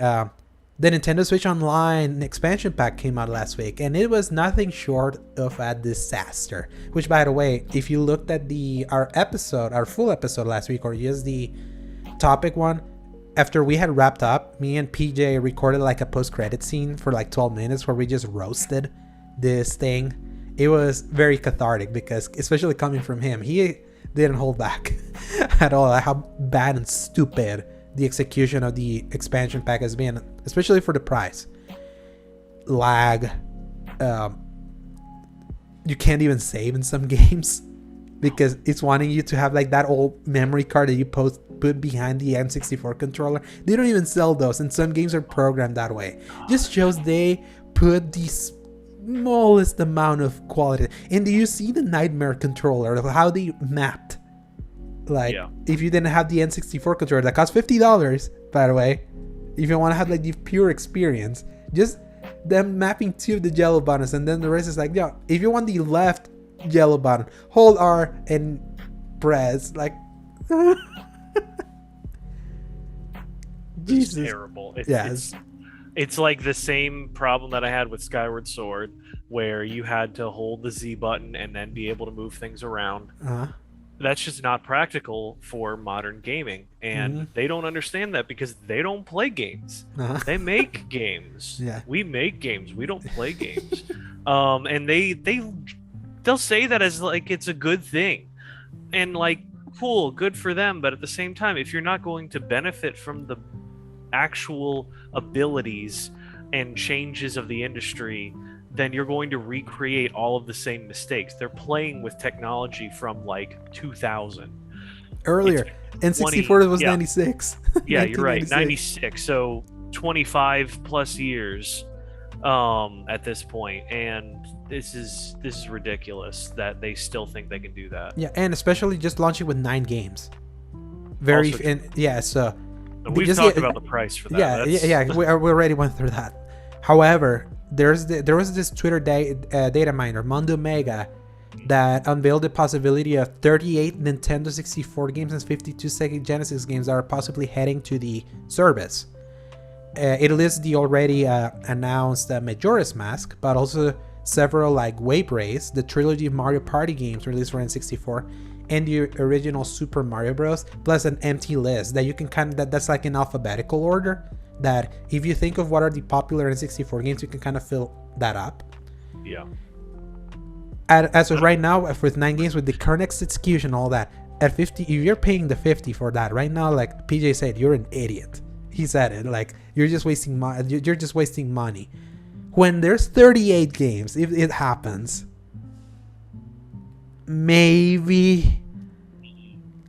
The Nintendo Switch Online expansion pack came out last week, and it was nothing short of a disaster. Which, by the way, if you looked at our full episode last week, or just the topic one, after we had wrapped up, me and PJ recorded like a post-credit scene for like 12 minutes where we just roasted this thing. It was very cathartic, because, especially coming from him, he didn't hold back at all how bad and stupid the execution of the expansion pack has been, especially for the price. Lag, you can't even save in some games, because it's wanting you to have like that old memory card that you put behind the N64 controller. They don't even sell those, and some games are programmed that way. Just shows they put the smallest amount of quality. And do you see the Nightmare controller, how they mapped? Like, if you didn't have the N64 controller, that costs $50, by the way, if you want to have like the pure experience, just them mapping 2 of the yellow buttons, and then the rest is like, yeah, if you want the left yellow button, hold R and press, like Jesus. It's terrible. It's like the same problem that I had with Skyward Sword, where you had to hold the Z button and then be able to move things around. That's just not practical for modern gaming, and they don't understand that, because they don't play games. They make games. We make games. We don't play games. And they'll say that as like it's a good thing, and like, cool, good for them. But at the same time, if you're not going to benefit from the actual abilities and changes of the industry, then you're going to recreate all of the same mistakes. They're playing with technology from like 2000. Earlier. N64 was 96. Yeah, you're right. 96. So 25 plus years at this point. And this is ridiculous that they still think they can do that. Yeah, and especially just launching with 9 games. So we've talked about the price for that. We already went through that. However, there was this Twitter data miner, Mondo Mega, that unveiled the possibility of 38 Nintendo 64 games and 52 Sega Genesis games that are possibly heading to the service. It lists the already announced Majora's Mask, but also several like Wave Race, the trilogy of Mario Party games released for N64, and the original Super Mario Bros. Plus an empty list that you can that's like in alphabetical order. That if you think of what are the popular N64 games, you can kind of fill that up. Yeah. As of right now, with 9 games, with the current execution, all that, at 50, if you're paying the 50 for that right now, like PJ said, you're an idiot. He said it like you're just wasting you're just wasting money. When there's 38 games, if it happens, maybe.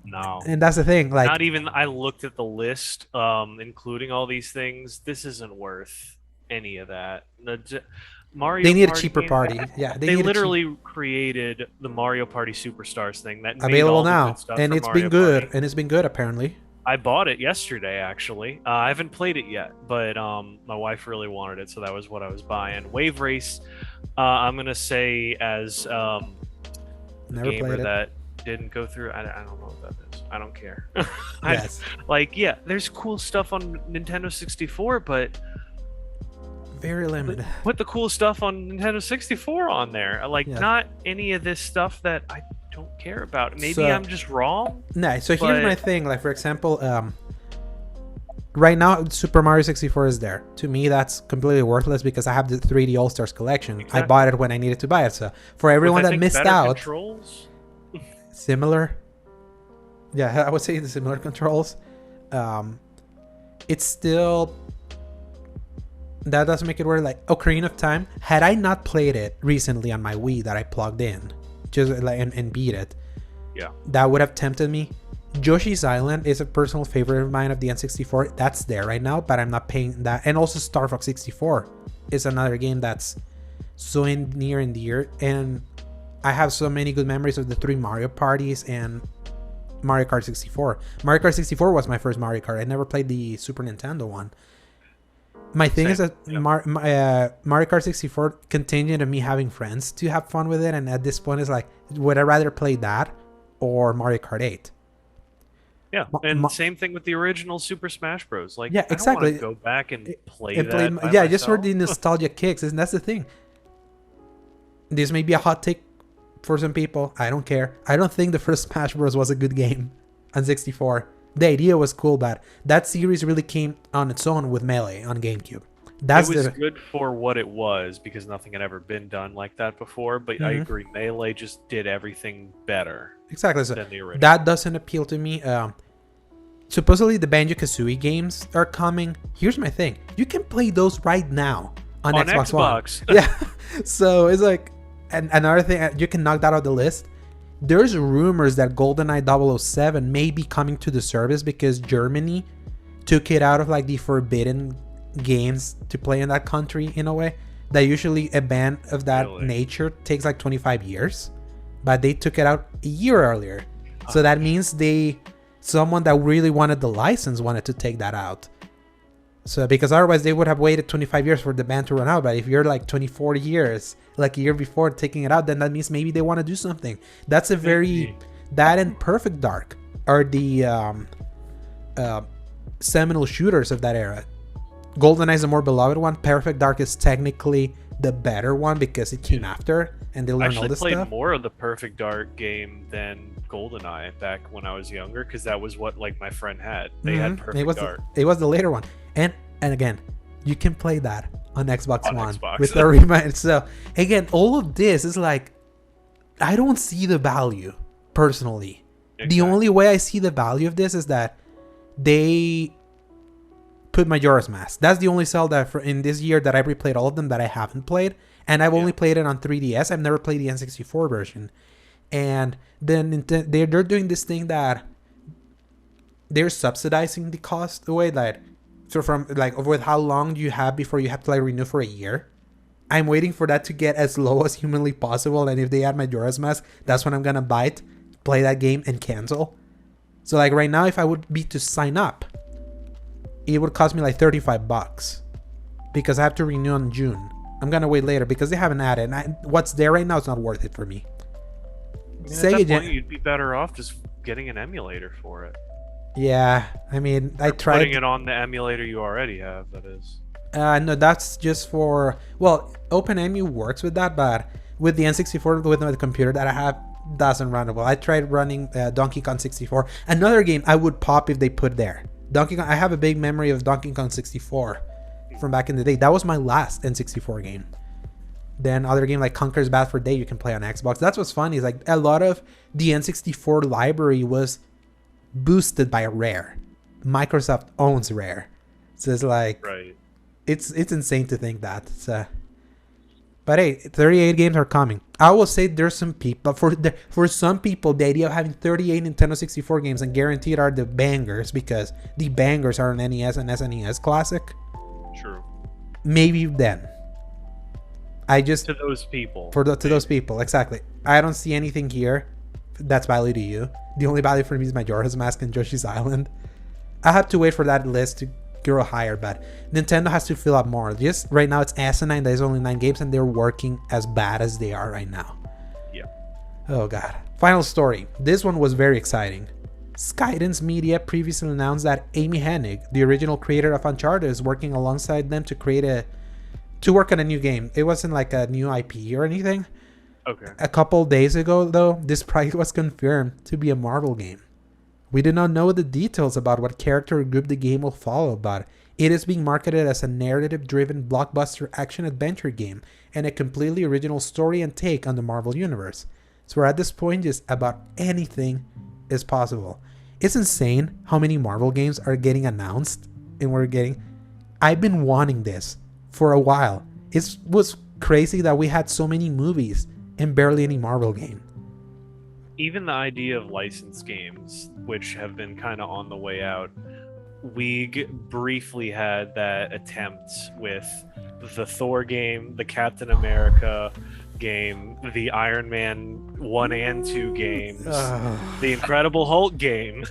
No. And that's the thing. Like, not even. I looked at the list, including all these things. This isn't worth any of that. Mario they need Party a cheaper game, party. Yeah, they literally created the Mario Party Superstars thing that made available all the now, good stuff and for it's Mario been good. Party. And it's been good apparently. I bought it yesterday, actually. I haven't played it yet, but my wife really wanted it, so that was what I was buying. Wave Race, I'm gonna say as Never gamer played it. that didn't go through. I don't know what that is. I don't care. Yes. Yeah, there's cool stuff on Nintendo 64, but Very limited. put the cool stuff on Nintendo 64 on there. Like, Yeah. not any of this stuff that I don't care about. Maybe So- I'm just wrong. No, so but- here's my thing. Like, for example, right now Super Mario 64 is there. To me, that's completely worthless because I have the 3D All Stars collection. Exactly. I bought it when I needed to buy it. So for everyone With, I that think, missed better out, controls? similar. Yeah, I would say the similar controls. It's still. That doesn't make it worth like Ocarina of Time. Had I not played it recently on my Wii that I plugged in, just like and beat it, Yeah. that would have tempted me. Yoshi's Island is a personal favorite of mine of the N64. That's there right now, but I'm not paying that. And also Star Fox 64 is another game that's so near and dear. And I have so many good memories of the 3 Mario parties and Mario Kart 64. Mario Kart 64 was my first Mario Kart. I never played the Super Nintendo one. My thing is that Yeah. Mario Kart 64 contingent of me having friends to have fun with it. And at this point, it's like, would I rather play that or Mario Kart 8? Yeah, and same thing with the original Super Smash Bros. Like, Yeah, I don't exactly. want to go back and play And that. by yeah, just for myself. the nostalgia kicks, and that's the thing. This may be a hot take for some people. I don't care. I don't think the first Smash Bros was a good game on 64. The idea was cool, but that series really came on its own with Melee on GameCube. That's It was good for what it was because nothing had ever been done like that before. But I agree, Melee just did everything better exactly so. than the original. That doesn't appeal to me. Supposedly the Banjo-Kazooie games are coming. Here's my thing: you can play those right now on Xbox One. Yeah, so it's like, and another thing, you can knock that out the list. There's rumors that GoldenEye 007 may be coming to the service because Germany took it out of like the forbidden games to play in that country in a way. That usually a ban of that nature takes like 25 years, but they took it out a year earlier. So that means someone that really wanted the license wanted to take that out. So because otherwise they would have waited 25 years for the ban to run out. But if you're like 24 years, like a year before taking it out, then that means maybe they want to do something. That's a very... That and Perfect Dark are the seminal shooters of that era. GoldenEye is the more beloved one. Perfect Dark is technically the better one because it came after and they learned all this stuff. I actually played more of the Perfect Dark game than GoldenEye back when I was younger because that was what like my friend had. They had Perfect Dark. It was the later one. And again, you can play that on Xbox One Xbox. with the reminder. So again, all of this is like, I don't see the value personally. Exactly. The only way I see the value of this is that they put Majora's Mask. That's the only Zelda in this year that I've replayed all of them that I haven't played. And I've only played it on 3DS. I've never played the N64 version. And then they're doing this thing that they're subsidizing the cost away. Like, so from like with how long you have before you have to like renew for a year. I'm waiting for that to get as low as humanly possible. And if they add Majora's Mask, that's when I'm gonna bite, play that game, and cancel. So like right now, if I would be to sign up, it would cost me like $35 because I have to renew in June. I'm gonna wait later because they haven't added. And what's there right now is not worth it for me. I mean, at that point, you'd be better off just getting an emulator for it. Yeah, I mean, I tried putting it on the emulator you already have. That is. No, that's just for OpenEMU works with that, but with the N64 with the computer that I have, doesn't run well. I tried running Donkey Kong 64. Another game I would pop if they put there. Donkey Kong. I have a big memory of Donkey Kong 64 from back in the day. That was my last N64 game. Then other game like Conker's Bad Fur Day you can play on Xbox. That's what's funny is like a lot of the N64 library was boosted by Rare. Microsoft owns Rare. So it's like Right. it's insane to think that. So, but hey, 38 games are coming. I will say there's some people for some people the idea of having 38 Nintendo 64 games and guaranteed are the bangers because the bangers are an NES and SNES classic. True. Maybe then. I just To those people. to those people exactly. I don't see anything here that's value to you. The only value for me is Majora's Mask and Yoshi's Island. I have to wait for that list to grow higher, but Nintendo has to fill up more. Just right now it's asinine. There's only 9 games and they're working as bad as they are right now. Yeah. Oh god. Final story. This one was very exciting. Skydance Media previously announced that Amy Hennig, the original creator of Uncharted, is working alongside them to work on a new game. It wasn't like a new IP or anything. Okay. A couple days ago, though, this project was confirmed to be a Marvel game. We do not know the details about what character or group the game will follow, but it is being marketed as a narrative-driven blockbuster action-adventure game and a completely original story and take on the Marvel Universe. So at this point, just about anything is possible. It's insane how many Marvel games are getting announced and I've been wanting this for a while. It was crazy that we had so many movies and barely any Marvel game. Even the idea of licensed games, which have been kind of on the way out, we briefly had that attempt with the Thor game, the Captain America game, the Iron Man 1 and 2 games, the Incredible Hulk game.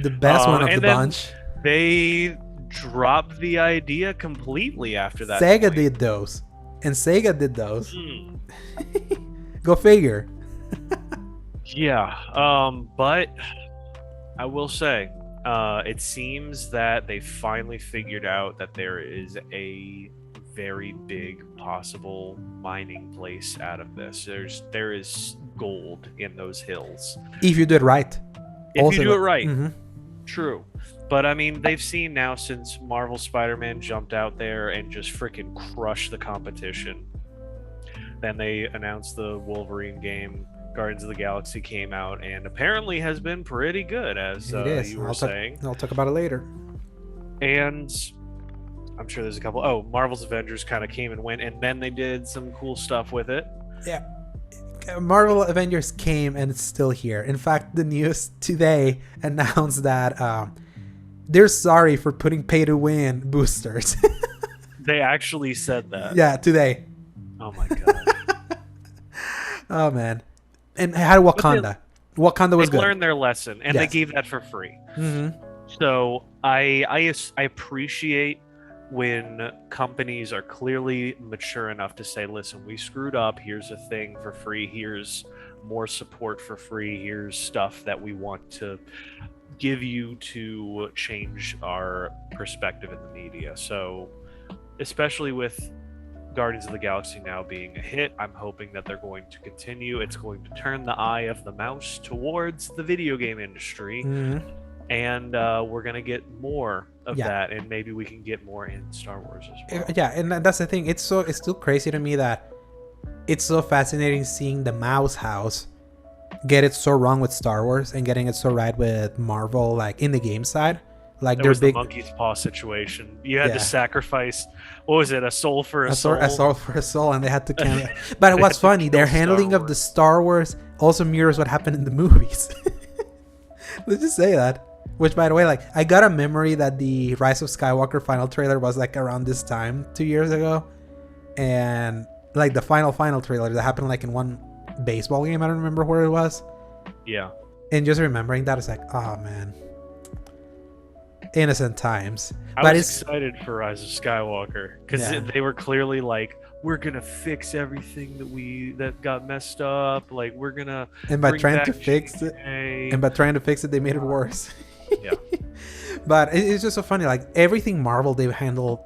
The best one of the and then bunch. They dropped the idea completely after that. Sega did those. And Sega did those. Hmm. Go figure. Yeah, but I will say, it seems that they finally figured out that there is a very big possible mining place out of this. There is gold in those hills. If you do it right. If you do it right. Mm-hmm. True. But I mean, they've seen now since Marvel Spider-Man jumped out there and just freaking crushed the competition. Then they announced the Wolverine game. Guardians of the Galaxy came out and apparently has been pretty good, as you were saying. I'll talk about it later. And I'm sure there's a couple. Oh, Marvel's Avengers kind of came and went, and then they did some cool stuff with it. Yeah. Marvel Avengers came and it's still here. In fact, the news today announced that they're sorry for putting pay-to-win boosters. They actually said that. Yeah, today. Oh my god. Oh man. And how did Wakanda? Wakanda was they good. They learned their lesson, and Yes. they gave that for free. Mm-hmm. So I appreciate when companies are clearly mature enough to say, listen, we screwed up. Here's a thing for free. Here's more support for free. Here's stuff that we want to give you to change our perspective in the media. So especially with Guardians of the Galaxy now being a hit, I'm hoping that they're going to continue. It's going to turn the eye of the mouse towards the video game industry. Mm-hmm. And we're going to get more of that, and maybe we can get more in Star Wars as well. Yeah, and that's the thing. It's still crazy to me that it's so fascinating seeing the Mouse House get it so wrong with Star Wars and getting it so right with Marvel, like in the game side. Like there they're was big the monkey's paw situation. You had to sacrifice, what was it, a soul for a soul? A soul for a soul, and they had to But what's funny, their handling of the Star Wars also mirrors what happened in the movies. Let's just say that. Which, by the way, like, I got a memory that the Rise of Skywalker final trailer was like around this time 2 years ago, and like the final trailer that happened like in one baseball game. I don't remember where it was. Yeah. And just remembering that, it's like, oh man, innocent times. I was excited for Rise of Skywalker because they were clearly like, we're gonna fix everything that got messed up. Like, we're gonna by trying to fix it, they made it worse. Yeah. But it's just so funny. Like, everything Marvel they've handled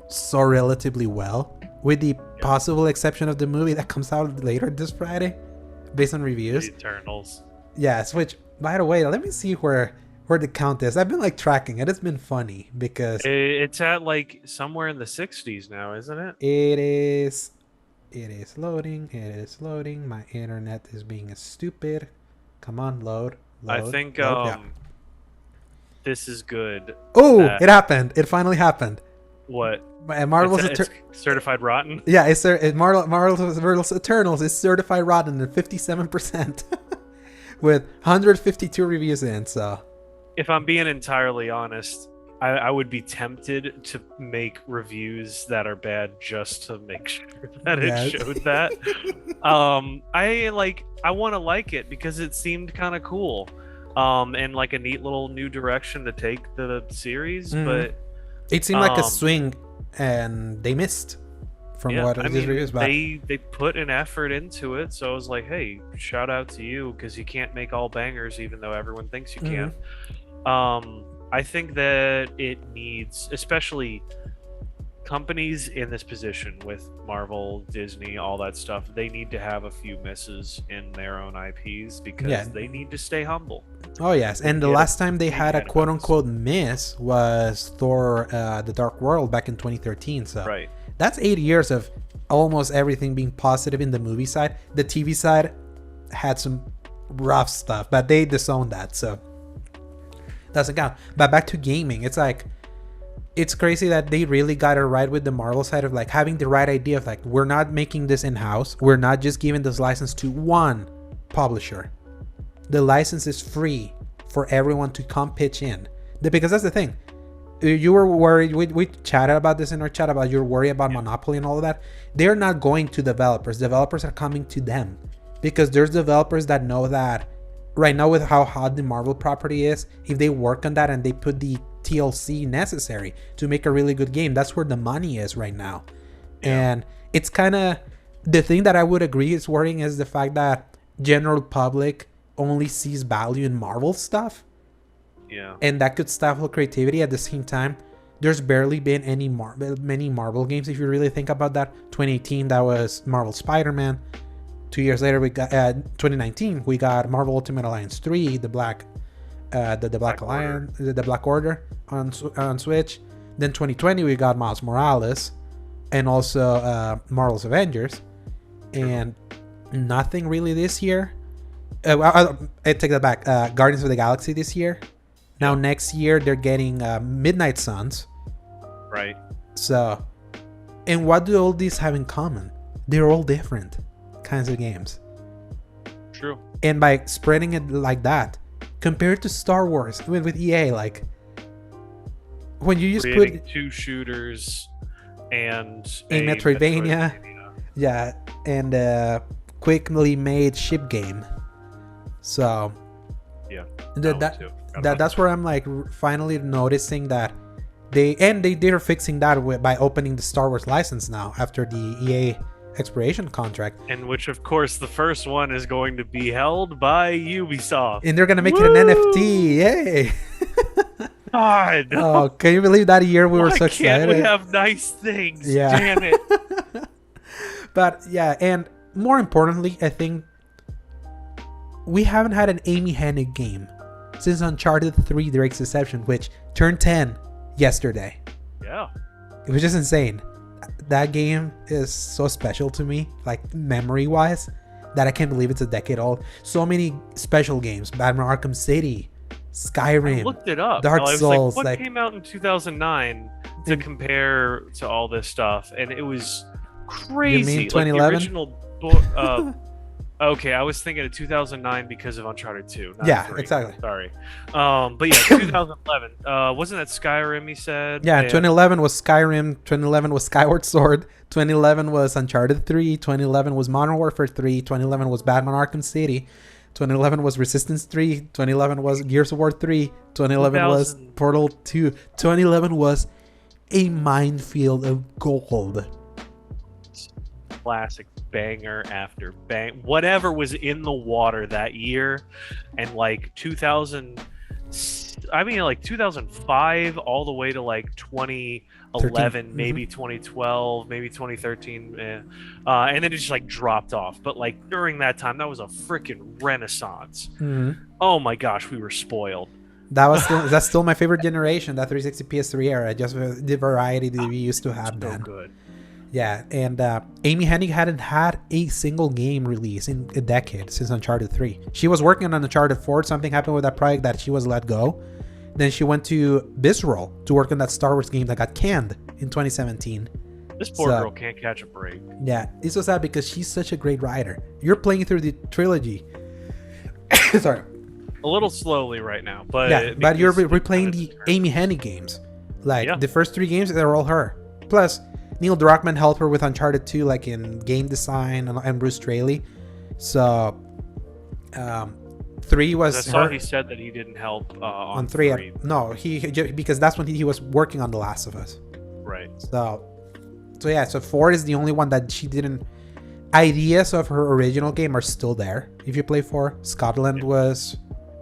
so relatively well, with the possible exception of the movie that comes out later this Friday, based on reviews. The Eternals. Yes. Which, by the way, let me see where the count is. I've been like tracking it. It's been funny because it's at like somewhere in the 60s now, isn't it? It is loading. It is loading. My internet is being stupid. Come on, load. I think load. this is good. Oh, it happened. It finally happened. What? Marvel's it's certified rotten. Yeah, Marvel's Eternals is certified rotten at 57% with 152 reviews in. So, if I'm being entirely honest, I would be tempted to make reviews that are bad just to make sure that it showed that. I want to like it because it seemed kind of cool, and like a neat little new direction to take the series. But it seemed like a swing, and they missed from what these reviews about. They put an effort into it, so I was like, hey, shout out to you, because you can't make all bangers, even though everyone thinks you can. I think that it needs, especially companies in this position with Marvel, Disney, all that stuff, they need to have a few misses in their own IPs because they need to stay humble. Oh, yes. And the last time they had a quote-unquote miss was Thor, The Dark World back in 2013. So that's 8 years of almost everything being positive in the movie side. The TV side had some rough stuff, but they disowned that, so doesn't count. But back to gaming, it's like, it's crazy that they really got it right with the Marvel side of like having the right idea of like, we're not making this in-house. We're not just giving this license to one publisher. The license is free for everyone to come pitch in. Because that's the thing. You were worried, we chatted about this in our chat about you're worried about monopoly and all of that. They're not going to developers. Developers are coming to them because there's developers that know that right now with how hot the Marvel property is, if they work on that and they put the TLC necessary to make a really good game, that's where the money is right now. And it's kind of the thing that I would agree is worrying is the fact that general public only sees value in Marvel stuff. And that could stifle creativity. At the same time, there's barely been many Marvel games if you really think about that. 2018, that was Marvel Spider-Man. 2 years later, we got 2019. We got Marvel Ultimate Alliance 3, the Black Alliance, the Black Order on Switch. Then 2020, we got Miles Morales, and also Marvel's Avengers, and nothing really this year. I take that back. Guardians of the Galaxy this year. Now next year they're getting Midnight Suns. Right. So, and what do all these have in common? They're all different kinds of games. True. And by spreading it like that, compared to Star Wars with EA, like when you just put 2 shooters and a Metroidvania, and quickly made ship game. So that's where I'm like finally noticing that they're fixing that by opening the Star Wars license now after the EA expiration contract, and which of course the first one is going to be held by Ubisoft, and they're gonna make it an NFT. Yay! God, oh, can you believe that year we were so excited? Can't we have nice things? Damn it. But and more importantly, I think we haven't had an Amy Hennig game since Uncharted 3 Drake's Deception, which turned 10 yesterday. It was just insane. That game is so special to me, like memory-wise, that I can't believe it's a decade old. So many special games: Batman Arkham City, Skyrim. I looked it up. Dark Souls. What came out in 2009 to compare to all this stuff? And it was crazy. You mean 2011? Like the original. Okay, I was thinking of 2009 because of Uncharted 2. Not exactly. Sorry. But yeah, 2011. Wasn't that Skyrim, he said? Yeah, 2011 was Skyrim. 2011 was Skyward Sword. 2011 was Uncharted 3. 2011 was Modern Warfare 3. 2011 was Batman Arkham City. 2011 was Resistance 3. 2011 was Gears of War 3. 2011 was Portal 2. 2011 was a minefield of gold. Classic banger after bang, whatever was in the water that year, and like 2005 all the way to like 2011, maybe 2012, maybe 2013, and then it just like dropped off. But like during that time, that was a freaking renaissance. Oh my gosh, we were spoiled. That's still my favorite generation, that 360 PS3 era. Just the variety that we used to have then. Good. Yeah, and Amy Hennig hadn't had a single game release in a decade since Uncharted 3. She was working on Uncharted 4. Something happened with that project that she was let go. Then she went to Visceral to work on that Star Wars game that got canned in 2017. This poor girl can't catch a break. Yeah, it's so sad because she's such a great writer. You're playing through the trilogy. Sorry. A little slowly right now, but yeah, but you're replaying the Amy Hennig games. Like the first 3 games, they're all her. Plus, Neil Druckmann helped her with Uncharted 2, like in game design, and Bruce Straley. So, 3 was. I saw he said that he didn't help on 3. No, he because that's when he was working on The Last of Us. Right. So 4 is the only one that she didn't. Ideas of her original game are still there. If you play 4, Scotland was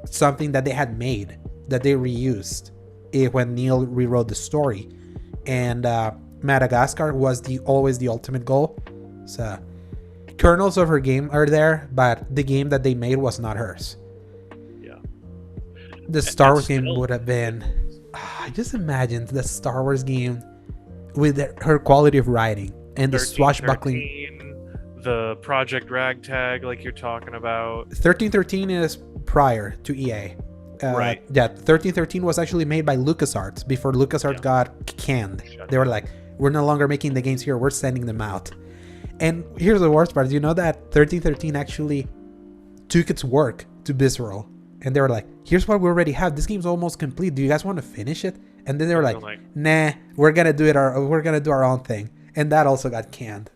something that they had made that they reused when Neil rewrote the story, and Madagascar was always the ultimate goal. So kernels of her game are there, but the game that they made was not hers. Yeah. The Star Wars game would have been. I just imagined the Star Wars game with her quality of writing and the swashbuckling. The Project Ragtag, like you're talking about. 1313 is prior to EA. Right. Yeah, 1313 was actually made by LucasArts before LucasArts got canned. They were like, we're no longer making the games here, we're sending them out. And here's the worst part. You know that 1313 actually took its work to Visceral. And they were like, here's what we already have. This game's almost complete. Do you guys want to finish it? And then they were like, nah, we're going to do our own thing. And that also got canned.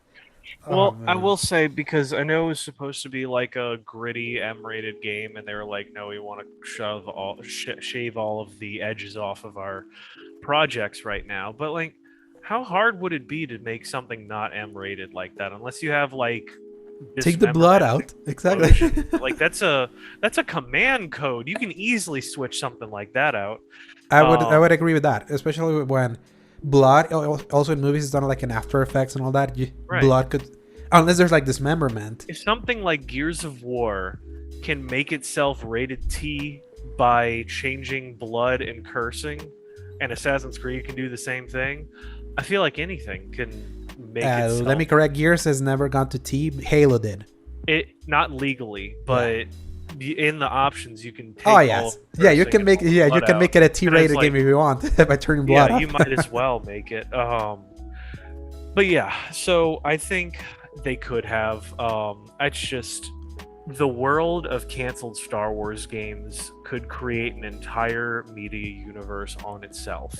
Well, I will say, because I know it was supposed to be like a gritty M-rated game, and they were like, no, we want to shave all of the edges off of our projects right now. But like, how hard would it be to make something not M-rated like that? Unless you have like take the blood out. Exactly. Like that's a command code. You can easily switch something like that out. I would agree with that, especially when blood also in movies is done like in After Effects and all that. Blood could, unless there's like dismemberment. If something like Gears of War can make itself rated T by changing blood and cursing, and Assassin's Creed can do the same thing, I feel like anything can make itself. Let me correct. Gears has never gone to T. Halo did. It not legally, but in the options you can take. Oh yes, you can make make it a T-rated game if you want by turning blood. Yeah, you might as well make it. But yeah, so I think they could have. It's just the world of canceled Star Wars games could create an entire media universe on itself.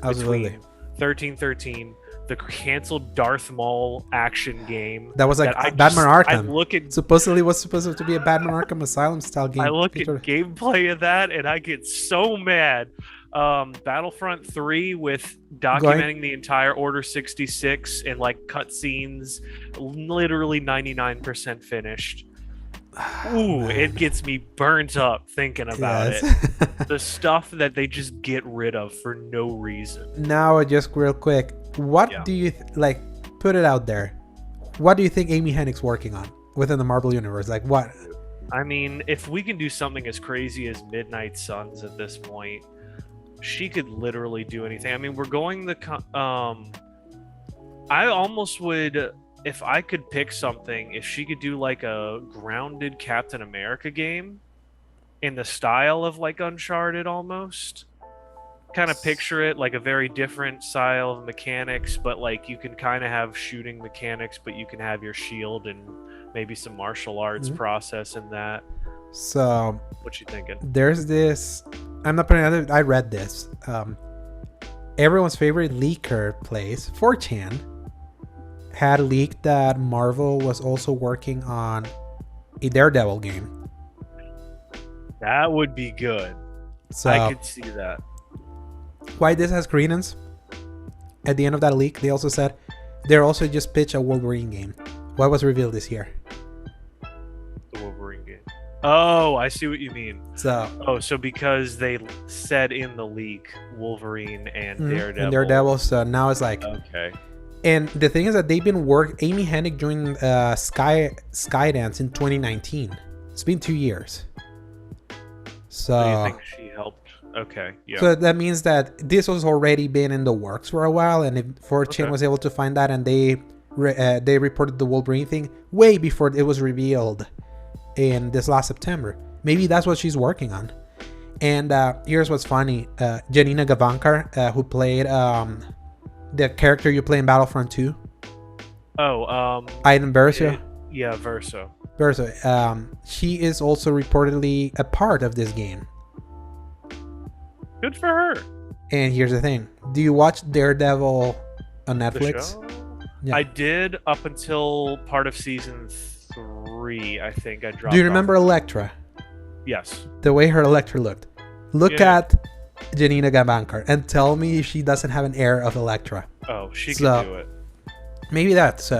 Absolutely. Between 1313, the canceled Darth Maul action game that was like Batman Arkham. Supposedly was supposed to be a Batman Arkham Asylum style game. I look at gameplay of that and I get so mad. Battlefront 3 with documenting the entire Order 66 and like cutscenes, literally 99% finished. Ooh, it gets me burnt up thinking about it. The stuff that they just get rid of for no reason. Now, just real quick, what do you like? Put it out there. What do you think Amy Hennig's working on within the Marvel universe? Like what? I mean, if we can do something as crazy as Midnight Suns at this point, she could literally do anything. I mean, we're going I almost would. If I could pick something, if she could do like a grounded Captain America game in the style of like Uncharted almost, kind of picture it like a very different style of mechanics, but like you can kind of have shooting mechanics, but you can have your shield and maybe some martial arts process in that. So what you thinking? There's this, I'm not putting it, I read this. Everyone's favorite leaker place, 4chan, had leaked that Marvel was also working on a Daredevil game. That would be good. So I could see that. Why this has credence? At the end of that leak, they also said they're also just pitched a Wolverine game. What was revealed this year? The Wolverine game. Oh, I see what you mean. So because they said in the leak Wolverine and Daredevil. And Daredevil, so now it's like okay. And the thing is that they've been Amy Hennig joined Skydance in 2019. It's been 2 years. So do you think she helped? Okay, yeah. So that means that this was already been in the works for a while, and if 4chan was able to find that, and they reported the Wolverine thing way before it was revealed in this last September. Maybe that's what she's working on. And here's what's funny. Janina Gavankar, who played the character you play in Battlefront 2. Aiden Verso. Yeah, Verso. She is also reportedly a part of this game. Good for her. And here's the thing. Do you watch Daredevil on Netflix? The show? Yeah. I did up until part of season 3, I think. I dropped. Do you remember Elektra? Yes. The way her Elektra looked. Look at Janina Gavankar and tell me if she doesn't have an air of Elektra. Oh, she can do it. Maybe that's...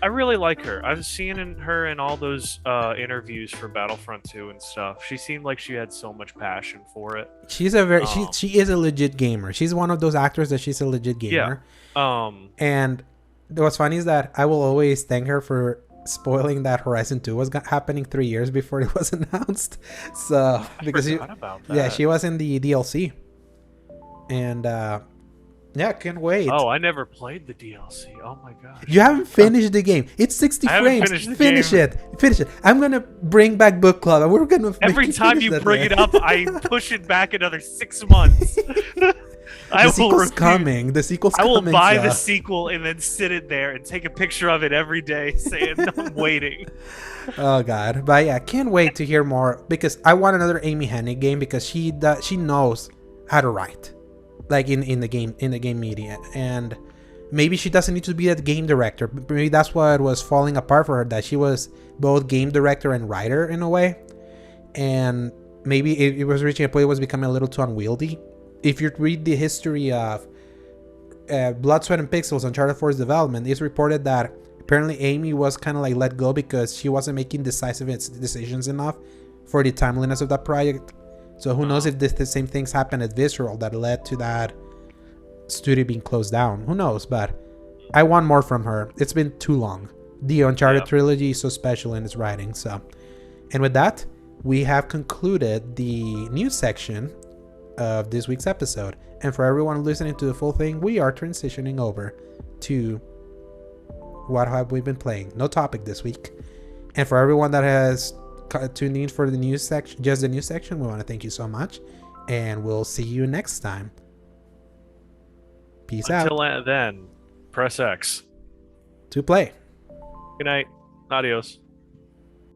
I really like her. I've seen her in all those interviews for Battlefront 2 and stuff. She seemed like she had so much passion for it. She's a very she is a legit gamer. She's one of those actors that she's a legit gamer. Yeah. And what's funny is that I will always thank her for spoiling that Horizon 2 was happening 3 years before it was announced. So because I forgot about that. Yeah, she was in the DLC. And yeah, can't wait. Oh, I never played the DLC. Oh my gosh. You haven't finished the game. It's 60 frames. Finish it. I'm gonna bring back book club, and we're gonna. Every time you bring it up, I push it back another 6 months. The sequel's coming. I will buy the sequel and then sit it there and take a picture of it every day, saying I'm waiting. Oh god, but yeah, can't wait to hear more because I want another Amy Hennig game because she knows how to write. Like in the game media, and maybe she doesn't need to be a game director. Maybe that's what was falling apart for her, that she was both game director and writer in a way, and maybe it was reaching a point it was becoming a little too unwieldy. If you read the history of Blood, Sweat, and Pixels, Uncharted 4's development, it's reported that apparently Amy was kind of like let go because she wasn't making decisive decisions enough for the timeliness of that project. So who knows if the same things happened at Visceral that led to that studio being closed down. Who knows? But I want more from her. It's been too long. The Uncharted trilogy is so special in its writing. So, and with that, we have concluded the news section of this week's episode. And for everyone listening to the full thing, we are transitioning over to what have we been playing. No topic this week. And for everyone that has tuned in for the news section, just the news section, we want to thank you so much, and we'll see you next time. Peace out. Until then, press X to play. Good night. Adios.